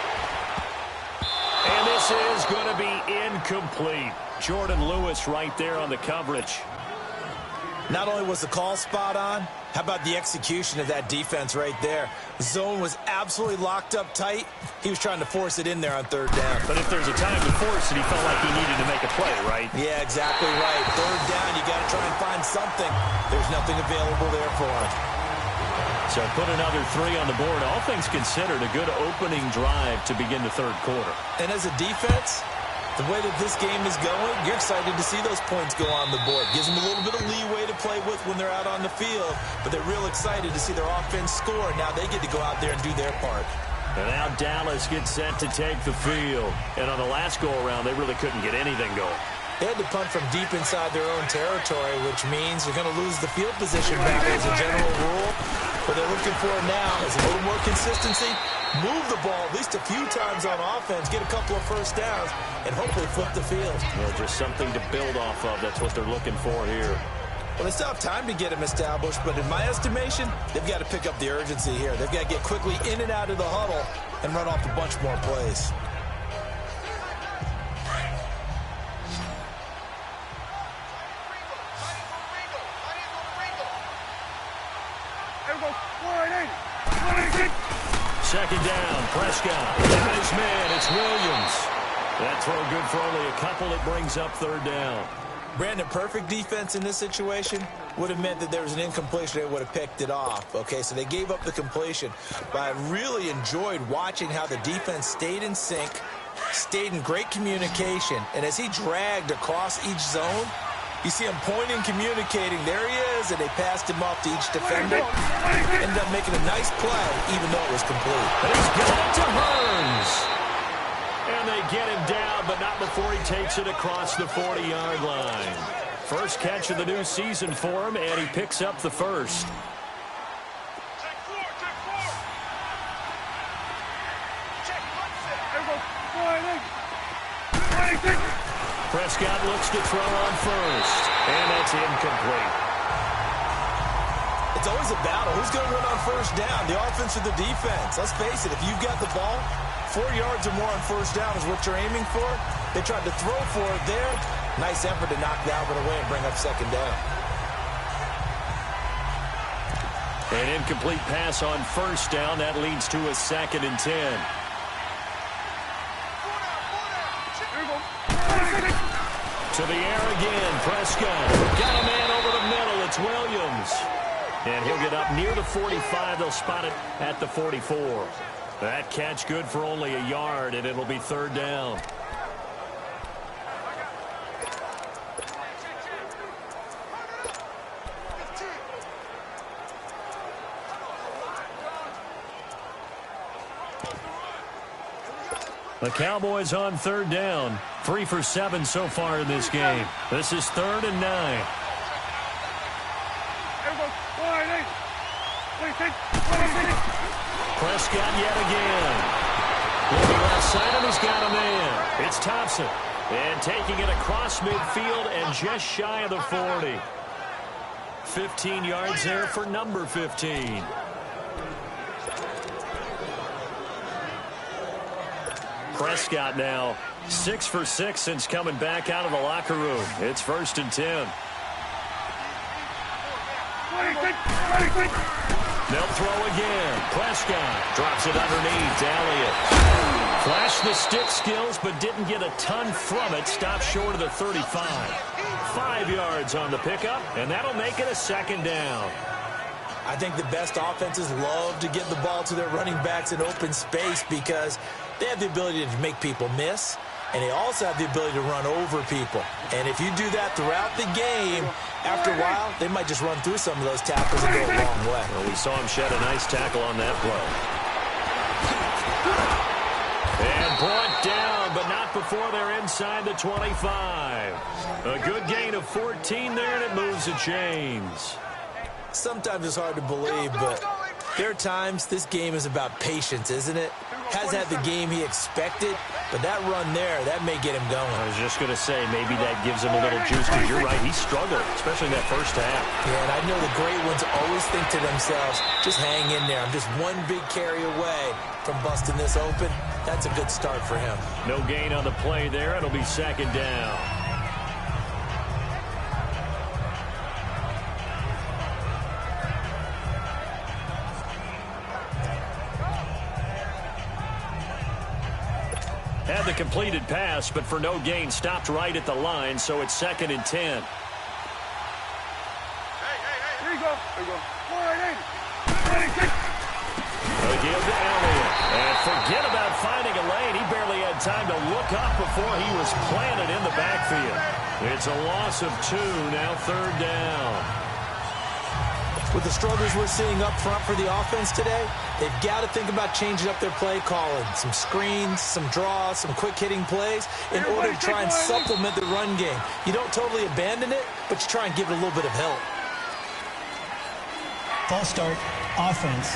And this is going to be incomplete. Jordan Lewis right there on the coverage. Not only was the call spot on, how about the execution of that defense right there? The zone was absolutely locked up tight. He was trying to force it in there on third down. But if there's a time to force it, he felt like he needed to make a play, right? Yeah, exactly right. Third down, you got to try and find something. There's nothing available there for him. So put another 3 on the board. All things considered, a good opening drive to begin the third quarter. And as a defense, the way that this game is going, you're excited to see those points go on the board. Gives them a little bit of leeway to play with when they're out on the field, but they're real excited to see their offense score. Now they get to go out there and do their part. And now Dallas gets set to take the field. And on the last go-around, they really couldn't get anything going. They had to punt from deep inside their own territory, which means you're going to lose the field position battle as a general rule. What they're looking for now is a little more consistency, move the ball at least a few times on offense, get a couple of first downs, and hopefully flip the field. Well, just something to build off of. That's what they're looking for here. Well, they still have time to get him established, but in my estimation, they've got to pick up the urgency here. They've got to get quickly in and out of the huddle and run off a bunch more plays. Second down, Prescott. Got his man, it's Williams. That throw good for only a couple. It brings up third down. Brandon, perfect defense in this situation would have meant that there was an incompletion. They would have picked it off. Okay, so they gave up the completion. But I really enjoyed watching how the defense stayed in sync, stayed in great communication. And as he dragged across each zone, you see him pointing, communicating. There he is, and they passed him off to each defender. Ended up making a nice play, even though it was complete. And he's got it to Hearns. And they get him down, but not before he takes it across the 40-yard line. First catch of the new season for him, and he picks up the first. Prescott looks to throw on first, and that's incomplete. It's always a battle. Who's going to win on first down, the offense or the defense? Let's face it, if you've got the ball, 4 yards or more on first down is what you're aiming for. They tried to throw for it there. Nice effort to knock that one away and bring up second down. An incomplete pass on first down. That leads to a 2nd and 10. To the air again, Prescott. Got a man over the middle. It's Williams. And he'll get up near the 45. They'll spot it at the 44. That catch good for only a yard, and it'll be third down. The Cowboys on third down. 3 for 7 so far in this game. This is 3rd and 9. Prescott yet again. Looking left side, and he's got a man. It's Thompson. And taking it across midfield and just shy of the 40. 15 yards there for number 15. Prescott now 6 for 6 since coming back out of the locker room. It's 1st and 10. They'll throw again. Prescott drops it underneath. Elliott flashed the stick skills but didn't get a ton from it. Stopped short of the 35. 5 yards on the pickup, and that'll make it a 2nd down. I think the best offenses love to get the ball to their running backs in open space because they have the ability to make people miss, and they also have the ability to run over people. And if you do that throughout the game, after a while, they might just run through some of those tackles and go a long way. Well, we saw him shed a nice tackle on that play. And brought down, but not before they're inside the 25. A good gain of 14 there, and it moves the chains. Sometimes it's hard to believe, but there are times this game is about patience, isn't it? Hasn't had the game he expected, but that run there, that may get him going. I was just going to say, maybe that gives him a little juice, because you're right, he struggled, especially in that first half. Yeah, and I know the great ones always think to themselves, just hang in there. I'm just one big carry away from busting this open. That's a good start for him. No gain on the play there. It'll be 2nd down. Had the completed pass, but for no gain, stopped right at the line, so it's 2nd and 10. Hey, here you go. There you go. 480. They'll give to Elliott. And forget about finding a lane. He barely had time to look up before he was planted in the backfield. It's a loss of 2, now 3rd down. With the struggles we're seeing up front for the offense today, they've got to think about changing up their play calling. Some screens, some draws, some quick-hitting plays in order to try and supplement the run game. You don't totally abandon it, but you try and give it a little bit of help. False start, offense.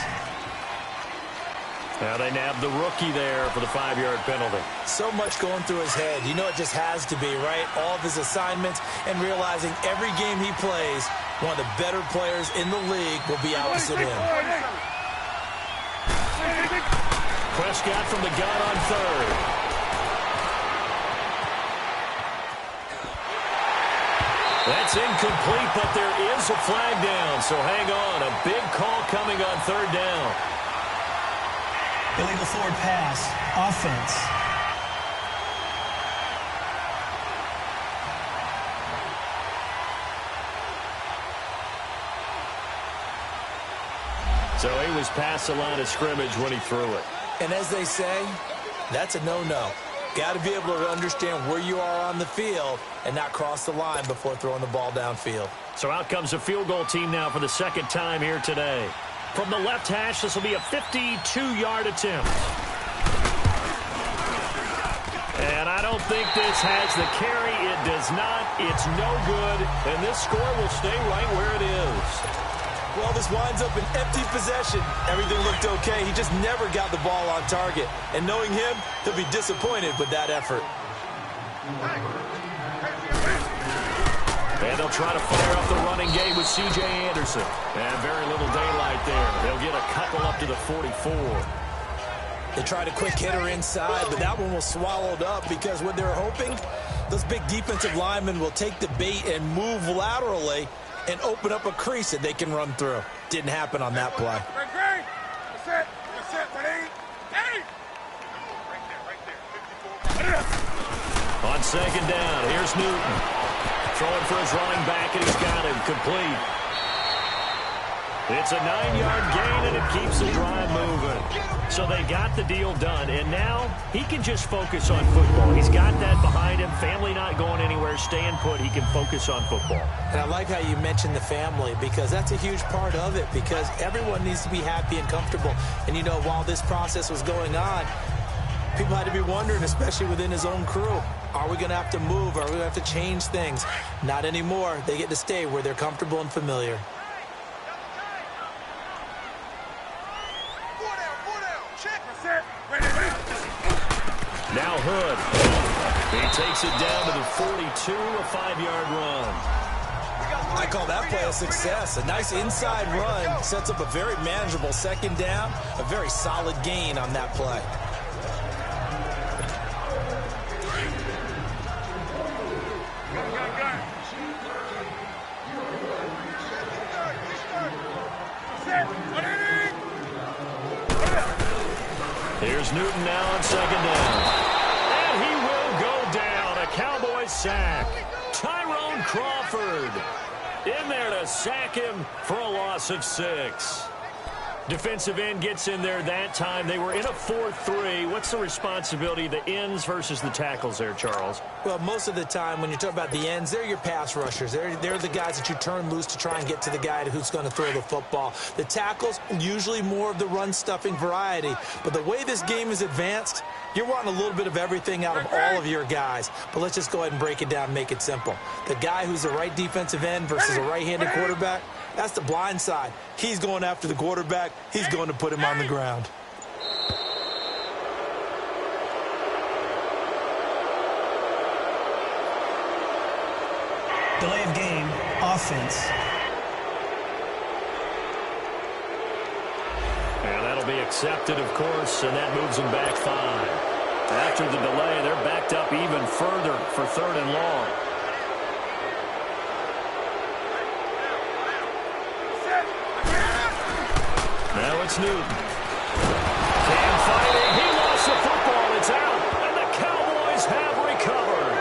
Now they nab the rookie there for the 5-yard penalty. So much going through his head. You know it just has to be, right? All of his assignments and realizing every game he plays, one of the better players in the league will be opposite him. Prescott from the gun on 3rd. That's incomplete, but there is a flag down, so hang on. A big call coming on 3rd down. Illegal forward pass, offense. So he was past the line of scrimmage when he threw it. And as they say, that's a no-no. Got to be able to understand where you are on the field and not cross the line before throwing the ball downfield. So out comes a field goal team now for the 2nd time here today. From the left hash, this will be a 52-yard attempt. And I don't think this has the carry. It does not. It's no good. And this score will stay right where it is. Well, this winds up an empty possession. Everything looked okay. He just never got the ball on target. And knowing him, he'll be disappointed with that effort. And they'll try to fire up the running game with C.J. Anderson. And very little daylight there. They'll get a couple up to the 44. They tried a quick hitter inside, but that one was swallowed up because what they're hoping, those big defensive linemen will take the bait and move laterally and open up a crease that they can run through. Didn't happen on that play. Great. That's it. That's it. 180. Right there. 54. On 2nd down, here's Newton. Throwing for his running back, and he's got him complete. It's a 9-yard gain, and it keeps the drive moving. So they got the deal done, and now he can just focus on football. He's got that behind him. Family not going anywhere, staying put. He can focus on football. And I like how you mentioned the family because that's a huge part of it because everyone needs to be happy and comfortable. And, you know, while this process was going on, People had to be wondering, especially within his own crew, are we going to have to move? Are we going to have to change things? Not anymore. They get to stay where they're comfortable and familiar. Now Hood. He takes it down to the 42, a 5-yard run. I call that play a success. A nice inside run sets up a very manageable second down. A very solid gain on that play. Here's Newton now on second down. And he will go down. A Cowboys sack. Tyrone Crawford in there to sack him for a loss of 6. Defensive end gets in there that time. They were in a 4-3. What's the responsibility of the ends versus the tackles there, Charles? Well, most of the time when you talk about the ends, they're your pass rushers. They're the guys that you turn loose to try and get to the guy who's going to throw the football. The tackles, usually more of the run-stuffing variety. But the way this game is advanced, you're wanting a little bit of everything out of all of your guys. But let's just go ahead and break it down and make it simple. The guy who's the right defensive end versus a right-handed quarterback, that's the blind side. He's going after the quarterback. He's going to put him on the ground. Delay of game, offense. And that'll be accepted, of course, and that moves them back 5. After the delay, they're backed up even further for 3rd and long. Now it's Newton. Cam fighting. He lost the football. It's out. And the Cowboys have recovered.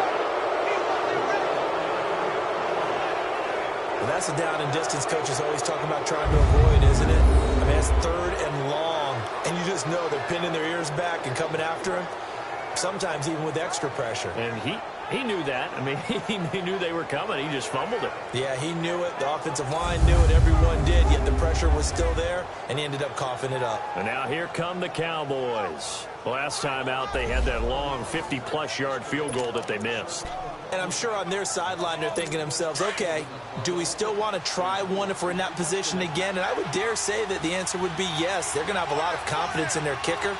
Well, that's a down and distance coach is always talking about trying to avoid, isn't it? I mean, it's 3rd and long. And you just know they're pinning their ears back and coming after him. Sometimes even with extra pressure. And he knew that. I mean, he knew they were coming. He just fumbled it. Yeah, he knew it. The offensive line knew it. Everyone did. Yet the pressure was still there, and he ended up coughing it up. And now here come the Cowboys. Last time out, they had that long 50-plus yard field goal that they missed. And I'm sure on their sideline they're thinking to themselves, okay, do we still want to try one if we're in that position again? And I would dare say that the answer would be yes. They're going to have a lot of confidence in their kicker.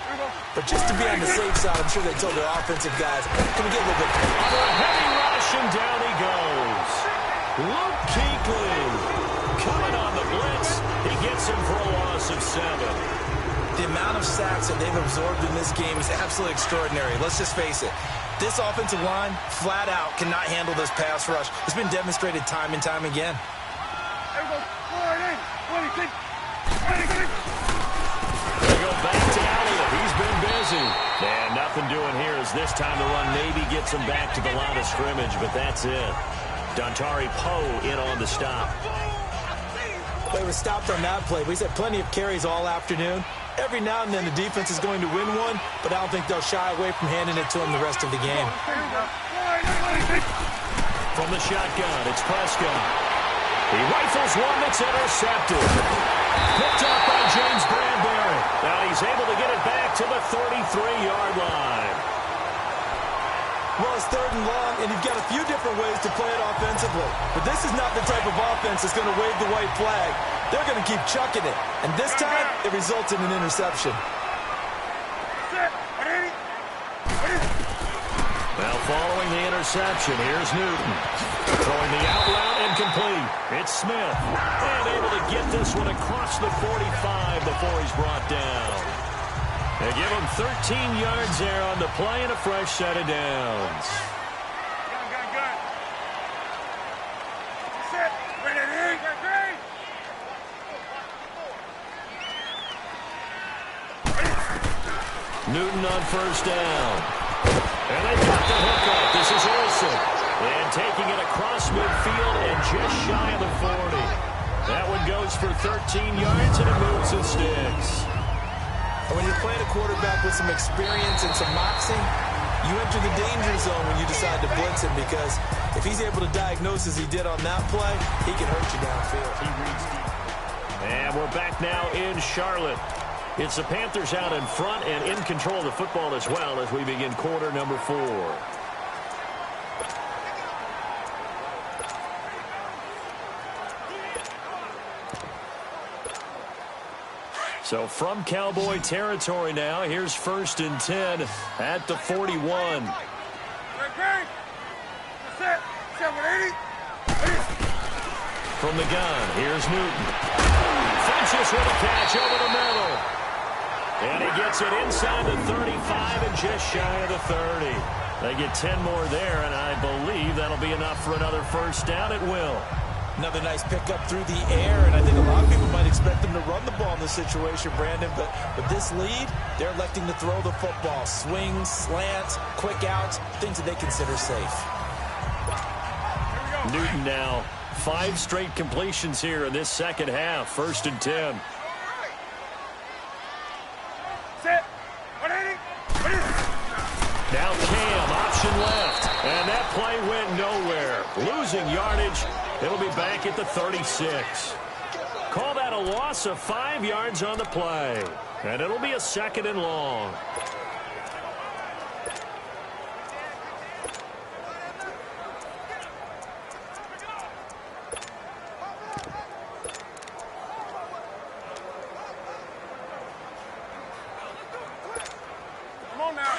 But just to be on the safe side, I'm sure they told their offensive guys, can we get a little bit for a heavy rush, and down he goes. Luke Kuechly coming on the blitz. He gets him for a loss of 7. The amount of sacks that they've absorbed in this game is absolutely extraordinary. Let's just face it. This offensive line, flat out, cannot handle this pass rush. It's been demonstrated time and time again. They go back to Elliott. He's been busy. And nothing doing here as this time the run maybe gets him back to the line of scrimmage, but that's it. Dontari Poe in on the stop. They were stopped on that play. We've had plenty of carries all afternoon. Every now and then the defense is going to win one, but I don't think they'll shy away from handing it to him the rest of the game. From the shotgun, it's Prescott. He rifles one that's intercepted. Picked up by James Bradbury. Now he's able to get it back to the 33-yard line. Well, it's 3rd and long, and you've got a few different ways to play it offensively. But this is not the type of offense that's going to wave the white flag. They're going to keep chucking it. And this time, it results in an interception. Well, following the interception, here's Newton. Throwing the out route incomplete. It's Smith. And able to get this one across the 45 before he's brought down. They give him 13 yards there on the play and a fresh set of downs. Newton on 1st down. And they got the hook up. This is Olsen. And taking it across midfield and just shy of the 40. That one goes for 13 yards and it moves and sticks. And when you're playing a quarterback with some experience and some moxie, you enter the danger zone when you decide to blitz him, because if he's able to diagnose as he did on that play, he can hurt you downfield. And we're back now in Charlotte. It's the Panthers out in front and in control of the football as well as we begin quarter number 4. So from Cowboy territory now, here's 1st and 10 at the 41. From the gun, here's Newton. Frenches with a catch over the middle. And he gets it inside the 35 and just shy of the 30. They get 10 more there, and I believe that'll be enough for another first down. It will. Another nice pickup through the air, and I think a lot of people might expect them to run the ball in this situation, Brandon, but with this lead, they're electing to throw the football. Swings, slants, quick outs, things that they consider safe. Newton now, 5 straight completions here in this second half. 1st and 10. Now Cam, option left, and that play went nowhere. Losing yardage. It'll be back at the 36. Call that a loss of 5 yards on the play. And it'll be a 2nd and long. Come on now.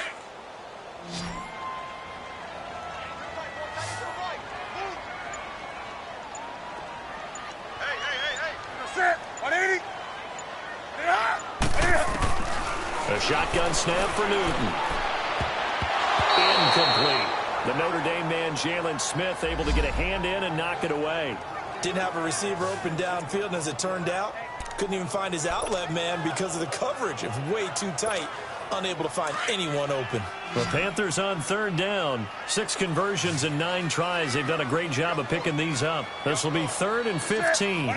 A shotgun snap for Newton. Incomplete. The Notre Dame man, Jalen Smith, able to get a hand in and knock it away. Didn't have a receiver open downfield, and as it turned out, couldn't even find his outlet man because of the coverage. It was way too tight. Unable to find anyone open. The Panthers on 3rd down. 6 conversions and 9 tries. They've done a great job of picking these up. This will be 3rd and 15.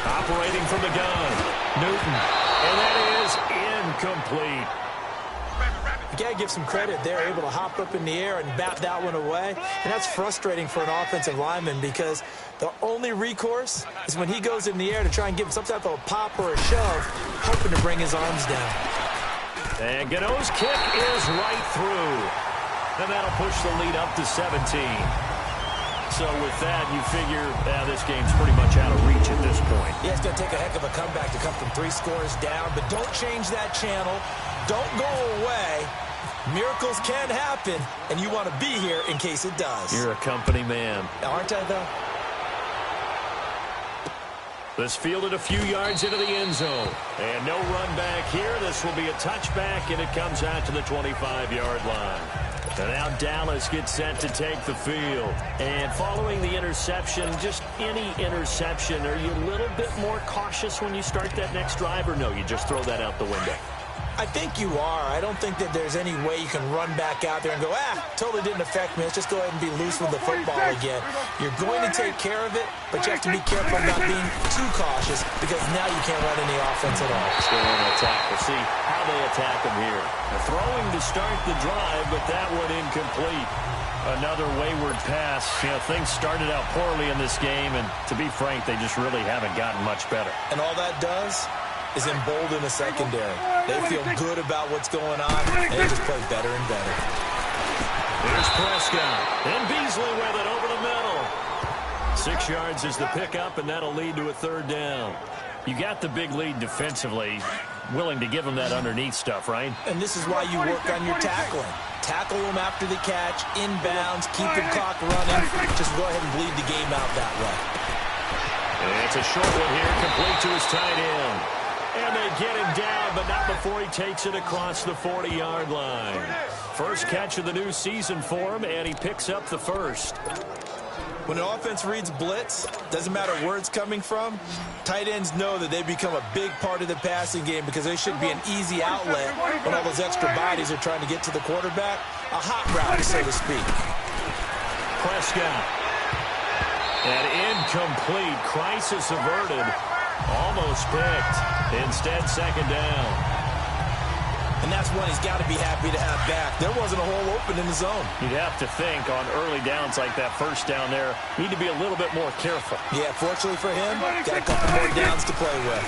Operating from the gun. Newton. And that is incomplete. You got to give some credit. They're able to hop up in the air and bat that one away. And that's frustrating for an offensive lineman because the only recourse is when he goes in the air to try and give him some type of a pop or a shove, hoping to bring his arms down. And Gano's kick is right through. And that'll push the lead up to 17. So with that, you figure this game's pretty much out of reach at this point. Yeah, it's going to take a heck of a comeback to come from 3 scores down, but don't change that channel. Don't go away. Miracles can happen, and you want to be here in case it does. You're a company man. Aren't I, though? This fielded a few yards into the end zone. And no run back here. This will be a touchback, and it comes out to the 25-yard line. And now Dallas gets set to take the field. And following the interception, just any interception, are you a little bit more cautious when you start that next drive, or no, you just throw that out the window? I think you are. I don't think that there's any way you can run back out there and go, totally didn't affect me. Let's just go ahead and be loose with the football again. You're going to take care of it, but you have to be careful about being too cautious because now you can't run any offense at all. Still on attack. We'll see how they attack him here. They're throwing to start the drive, but that one incomplete. Another wayward pass. You know, things started out poorly in this game, and to be frank, they just really haven't gotten much better. And all that does is embolden the secondary. They feel good about what's going on, and they just play better and better. Here's Prescott. And Beasley with it over the middle. 6 yards is the pickup, and that'll lead to a 3rd down. You got the big lead defensively. Willing to give them that underneath stuff, right? And this is why you work on your tackling. Tackle them after the catch, inbounds, keep the clock running. Just go ahead and bleed the game out that way. And it's a short one here, complete to his tight end. And they get him down, but not before he takes it across the 40-yard line. First catch of the new season for him, and he picks up the first. When an offense reads blitz, doesn't matter where it's coming from, tight ends know that they become a big part of the passing game because they should be an easy outlet when all those extra bodies are trying to get to the quarterback. A hot route, so to speak. Prescott. And incomplete. Crisis averted. Almost picked. Instead, 2nd down. And that's one he's got to be happy to have back. There wasn't a hole open in the zone. You'd have to think on early downs like that first down there, need to be a little bit more careful. Yeah, fortunately for him, got a couple more downs to play with.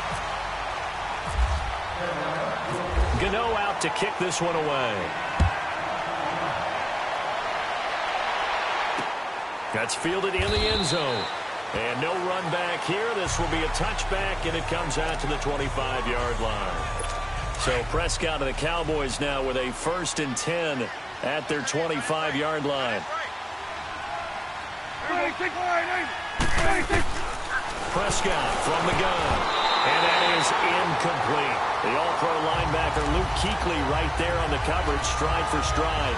to kick this one away. That's fielded in the end zone. And no run back here. This will be a touchback, and it comes out to the 25-yard line. So Prescott and the Cowboys now with a 1st and 10 at their 25-yard line. Prescott from the gun. And that is incomplete. The all-pro linebacker Luke Kuechly right there on the coverage, stride for stride.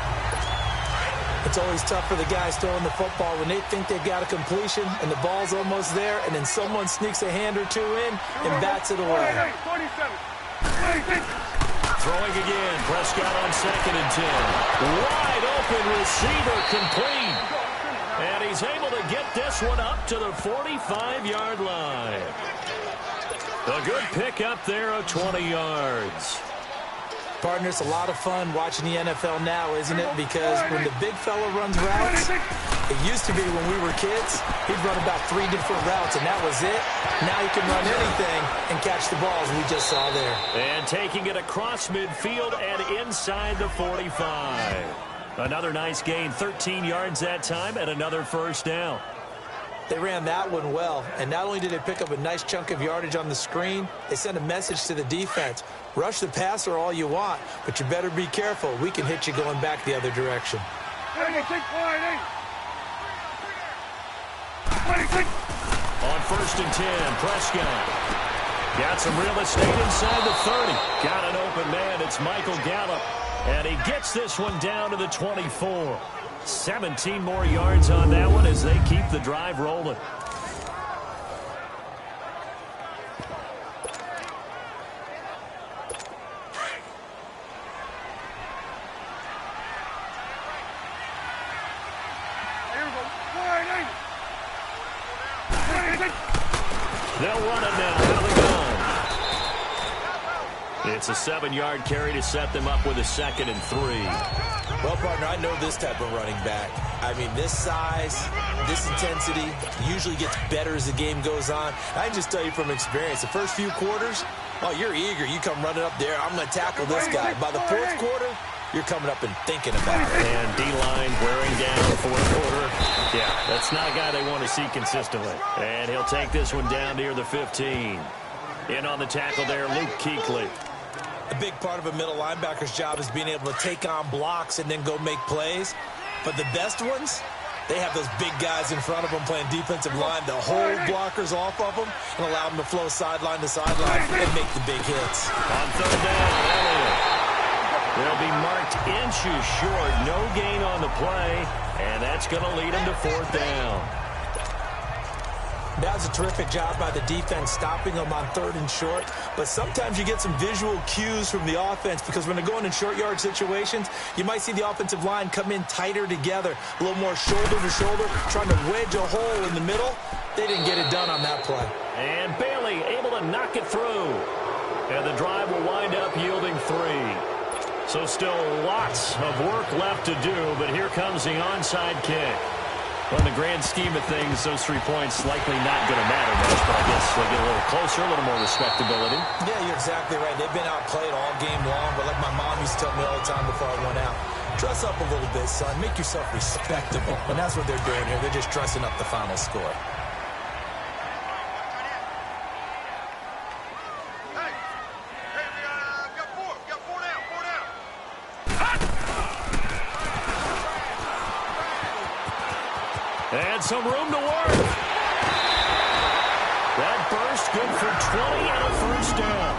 It's always tough for the guys throwing the football when they think they've got a completion and the ball's almost there, and then someone sneaks a hand or two in and bats it away. Throwing again. Prescott on 2nd and 10. Wide open receiver complete. And he's able to get this one up to the 45-yard line. A good pick up there of 20 yards. Partner, it's a lot of fun watching the NFL now, isn't it? Because when the big fella runs routes, it used to be when we were kids, he'd run about 3 different routes, and that was it. Now he can run anything and catch the balls we just saw there. And taking it across midfield and inside the 45. Another nice gain, 13 yards that time, and another first down. They ran that one well, and not only did they pick up a nice chunk of yardage on the screen, they sent a message to the defense. Rush the passer all you want, but you better be careful. We can hit you going back the other direction. On 1st and 10, Prescott. Got some real estate inside the 30. Got an open man. It's Michael Gallup. And he gets this one down to the 24. 17 more yards on that one as they keep the drive rolling. They'll run it now out of the gun. It's a 7-yard carry to set them up with a 2nd and 3. Well, partner, I know this type of running back. I mean, this size, this intensity usually gets better as the game goes on. I can just tell you from experience, the first few quarters, oh, you're eager. You come running up there, I'm going to tackle this guy. By the 4th quarter, you're coming up and thinking about it. And D-line wearing down 4th quarter. Yeah, that's not a guy they want to see consistently. And he'll take this one down near the 15. In on the tackle there, Luke Kuechly. A big part of a middle linebacker's job is being able to take on blocks and then go make plays. But the best ones, they have those big guys in front of them playing defensive line to hold blockers off of them and allow them to flow sideline to sideline and make the big hits. On 3rd down, Elliott. They'll be marked inches short. No gain on the play, and that's going to lead them to 4th down. That was a terrific job by the defense stopping them on 3rd and short. But sometimes you get some visual cues from the offense because when they're going in short yard situations, you might see the offensive line come in tighter together, a little more shoulder to shoulder, trying to wedge a hole in the middle. They didn't get it done on that play. And Bailey able to knock it through. And the drive will wind up yielding 3. So still lots of work left to do, but here comes the onside kick. Well, in the grand scheme of things, those 3 points likely not going to matter much, but I guess they'll get a little closer, a little more respectability. Yeah, you're exactly right. They've been outplayed all game long, but like my mom used to tell me all the time before I went out, dress up a little bit, son. Make yourself respectable. And that's what they're doing here. They're just dressing up the final score. And some room to work. That burst good for 20 and a first down.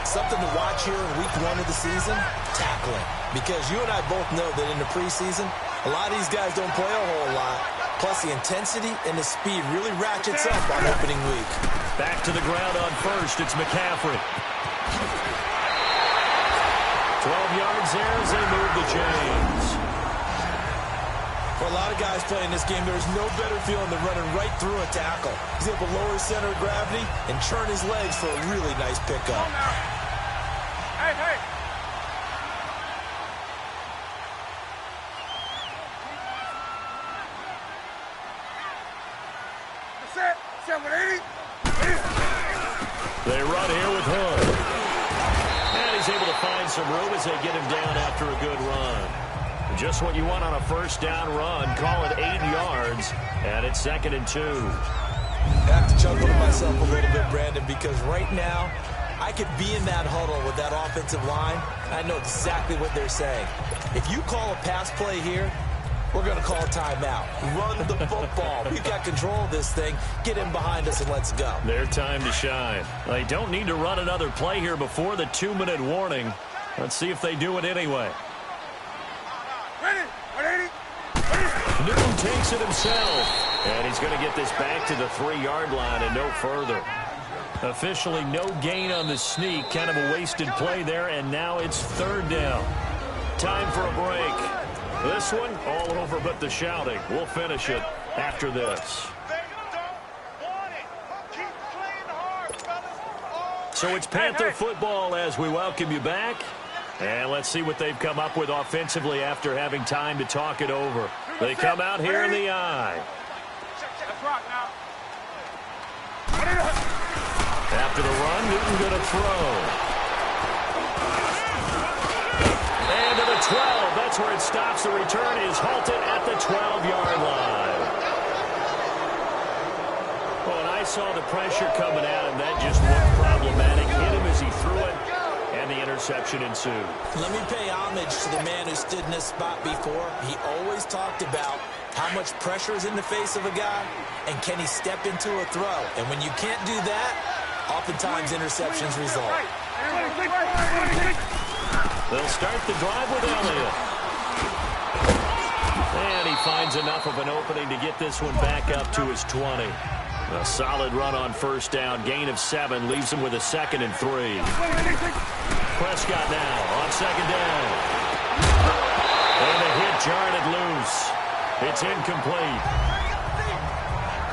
Something to watch here in week 1 of the season, tackling. Because you and I both know that in the preseason, a lot of these guys don't play a whole lot. Plus the intensity and the speed really ratchets up on opening week. Back to the ground on 1st, it's McCaffrey. 12 yards there as they move the chains. For a lot of guys playing this game, there's no better feeling than running right through a tackle. He's able to lower his center of gravity and churn his legs for a really nice pickup. Hey, hey. Set 780. They run here with Hood. some room as they get him down after a good run. Just what you want on a first down run. Call it 8 yards, and it's 2nd and 2. I have to chuckle to myself a little bit, Brandon, because right now I could be in that huddle with that offensive line. I know exactly what they're saying. If you call a pass play here, we're going to call a timeout. Run the football. We've got control of this thing. Get in behind us and let's go. Their time to shine. They don't need to run another play here before the 2-minute warning. Let's see if they do it anyway. Newton takes it himself, and he's going to get this back to the 3-yard line and no further. Officially no gain on the sneak, kind of a wasted play there, and now it's 3rd down. Time for a break. This one all over but the shouting. We'll finish it after this. So it's Panther football as we welcome you back. And let's see what they've come up with offensively after having time to talk it over. They come out here in the eye. After the run, Newton going to throw. And to the 12. That's where it stops. The return is halted at the 12-yard line. Well, and I saw the pressure coming at him. That just looked problematic. Hit him as he threw it. And the interception ensued. Let me pay homage to the man who stood in this spot before. He always talked about how much pressure is in the face of a guy, and can he step into a throw. And when you can't do that, oftentimes interceptions result. They'll start the drive with Elliott. And he finds enough of an opening to get this one back up to his 20. A solid run on first down. Gain of 7 leaves him with a 2nd and 3. Prescott now on 2nd down. And a hit jarred it loose. It's incomplete.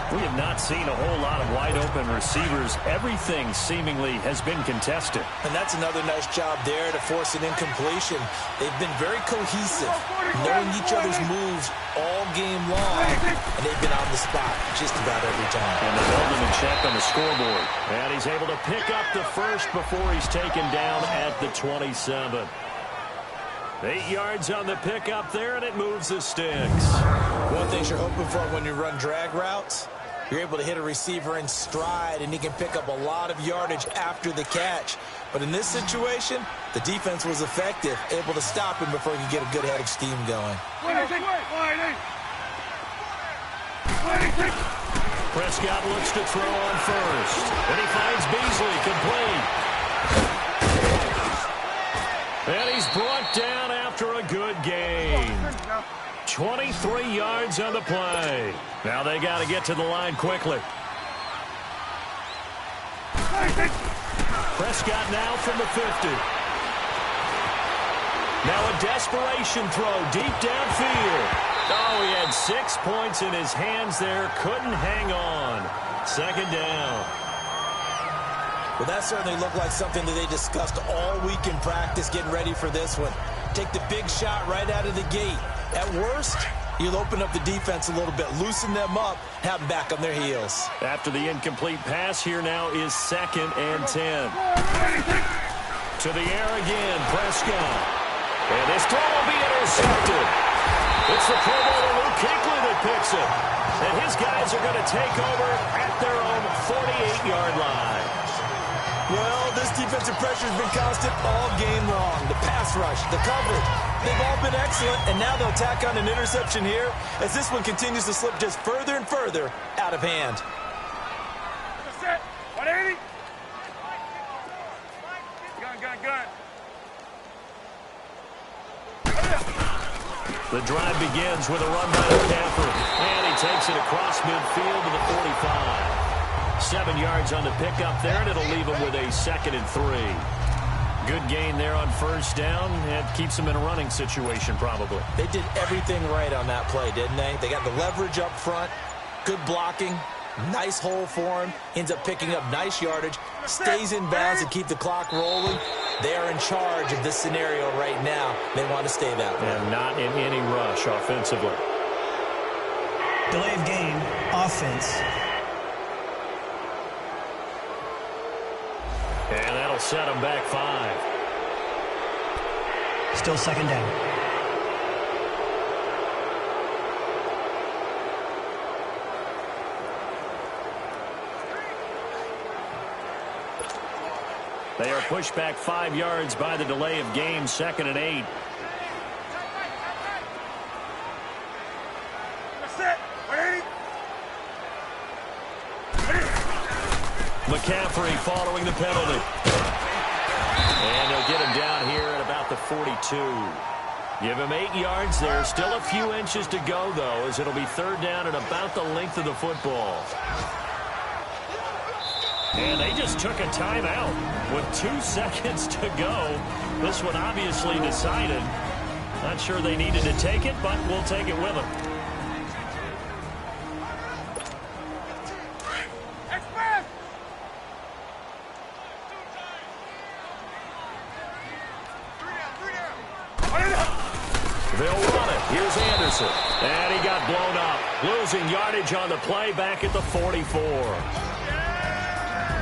We have not seen a whole lot of wide-open receivers. Everything seemingly has been contested. And that's another nice job there to force an incompletion. They've been very cohesive, knowing each other's moves all game long, and they've been on the spot just about every time. And they held him in check on the scoreboard. And he's able to pick up the first before he's taken down at the 27. 8 yards on the pickup there, and it moves the sticks. One thing you're hoping for when you run drag routes, you're able to hit a receiver in stride, and he can pick up a lot of yardage after the catch. But in this situation, the defense was effective, able to stop him before he could get a good head of steam going. Prescott looks to throw on first, and he finds Beasley complete. And he's brought down after a good gain. 23 yards on the play. Now they got to get to the line quickly. Prescott now from the 50. Now a desperation throw deep downfield. Oh, he had 6 points in his hands there. Couldn't hang on. 2nd down. Well, that certainly looked like something that they discussed all week in practice getting ready for this one. Take the big shot right out of the gate. At worst, you'll open up the defense a little bit, loosen them up, have them back on their heels. After the incomplete pass, here now is 2nd and 10. To the air again, Prescott. And this throw will be intercepted. It's the Pro Bowler Luke Kuechly that picks it. And his guys are going to take over at their own 48-yard line. Well, this defensive pressure has been constant all game long. The pass rush, the coverage, they've all been excellent, and now they'll tack on an interception here as this one continues to slip just further and further out of hand. Set. 180. Gun. The drive begins with a run by McCaffrey, and he takes it across midfield to the 45. 7 yards on the pickup there, and it'll leave him with a 2nd and 3. Good gain there on first down. It keeps him in a running situation, probably. They did everything right on that play, didn't they? They got the leverage up front, good blocking, nice hole for him, ends up picking up nice yardage, stays in bounds and keep the clock rolling. They are in charge of this scenario right now. They want to stay that way. And not in any rush offensively. Delay of game, offense. And that'll set them back 5. Still second down. They are pushed back 5 yards by the delay of game, 2nd and 8. McCaffrey following the penalty. And they'll get him down here at about the 42. Give him 8 yards there. Still a few inches to go, though, as it'll be 3rd down and about the length of the football. And they just took a timeout with 2 seconds to go. This one obviously decided. Not sure they needed to take it, but we'll take it with them. They'll run it. Here's Anderson. And he got blown up. Losing yardage on the play back at the 44.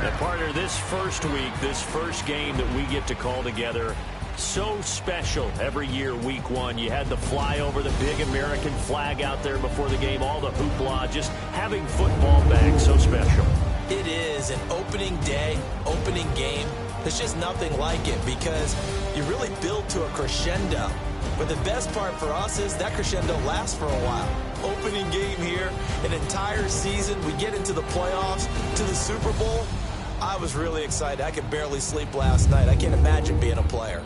And partner, this first week, this first game that we get to call together, so special every year, week 1. You had the flyover, the big American flag out there before the game, all the hoopla, just having football back, so special. It is an opening day, opening game. There's just nothing like it because you really build to a crescendo. But the best part for us is that crescendo lasts for a while. Opening game here, an entire season. We get into the playoffs, to the Super Bowl. I was really excited. I could barely sleep last night. I can't imagine being a player.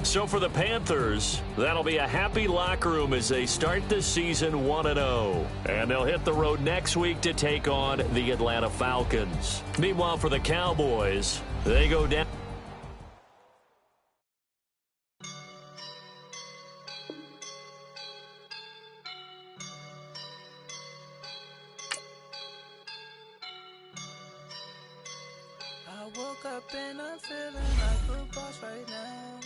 So for the Panthers, that'll be a happy locker room as they start this season 1-0. And they'll hit the road next week to take on the Atlanta Falcons. Meanwhile, for the Cowboys, they go down. I woke up and I'm feeling like a boss right now.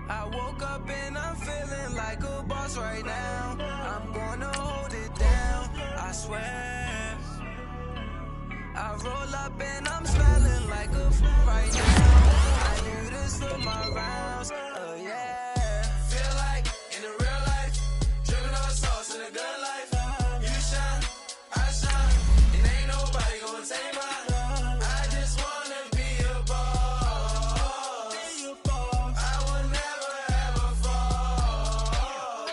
I woke up and I'm feeling like a boss right now. I'm gonna hold it down, I swear. I roll up and I'm smelling like a right now. I do this for my rounds, oh yeah. Feel like in the real life, dripping on sauce in a good life. You shine, I shine, and ain't nobody gonna take mine. I just wanna be a boss. I will never ever fall.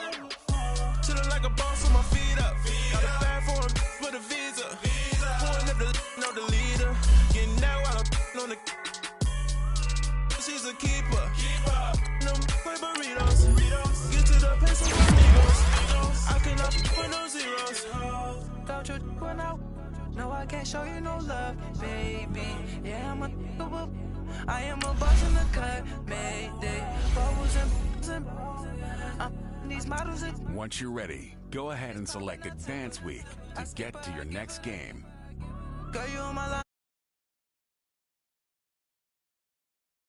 Chillin' like a boss with my feet up. Got a bag for a visa. Pulling up know the leader. Getting that while I'm on the. She's a keeper. No play burritos. Get to the pace of amigos. I cannot put no zeros. Don't you run out? No, I can't show you no love, baby. Yeah, I am a boss in the cut, mayday. Bubbles and these models. Once you're ready, go ahead and select Advance Week to get to your next game. Girl, you on my line.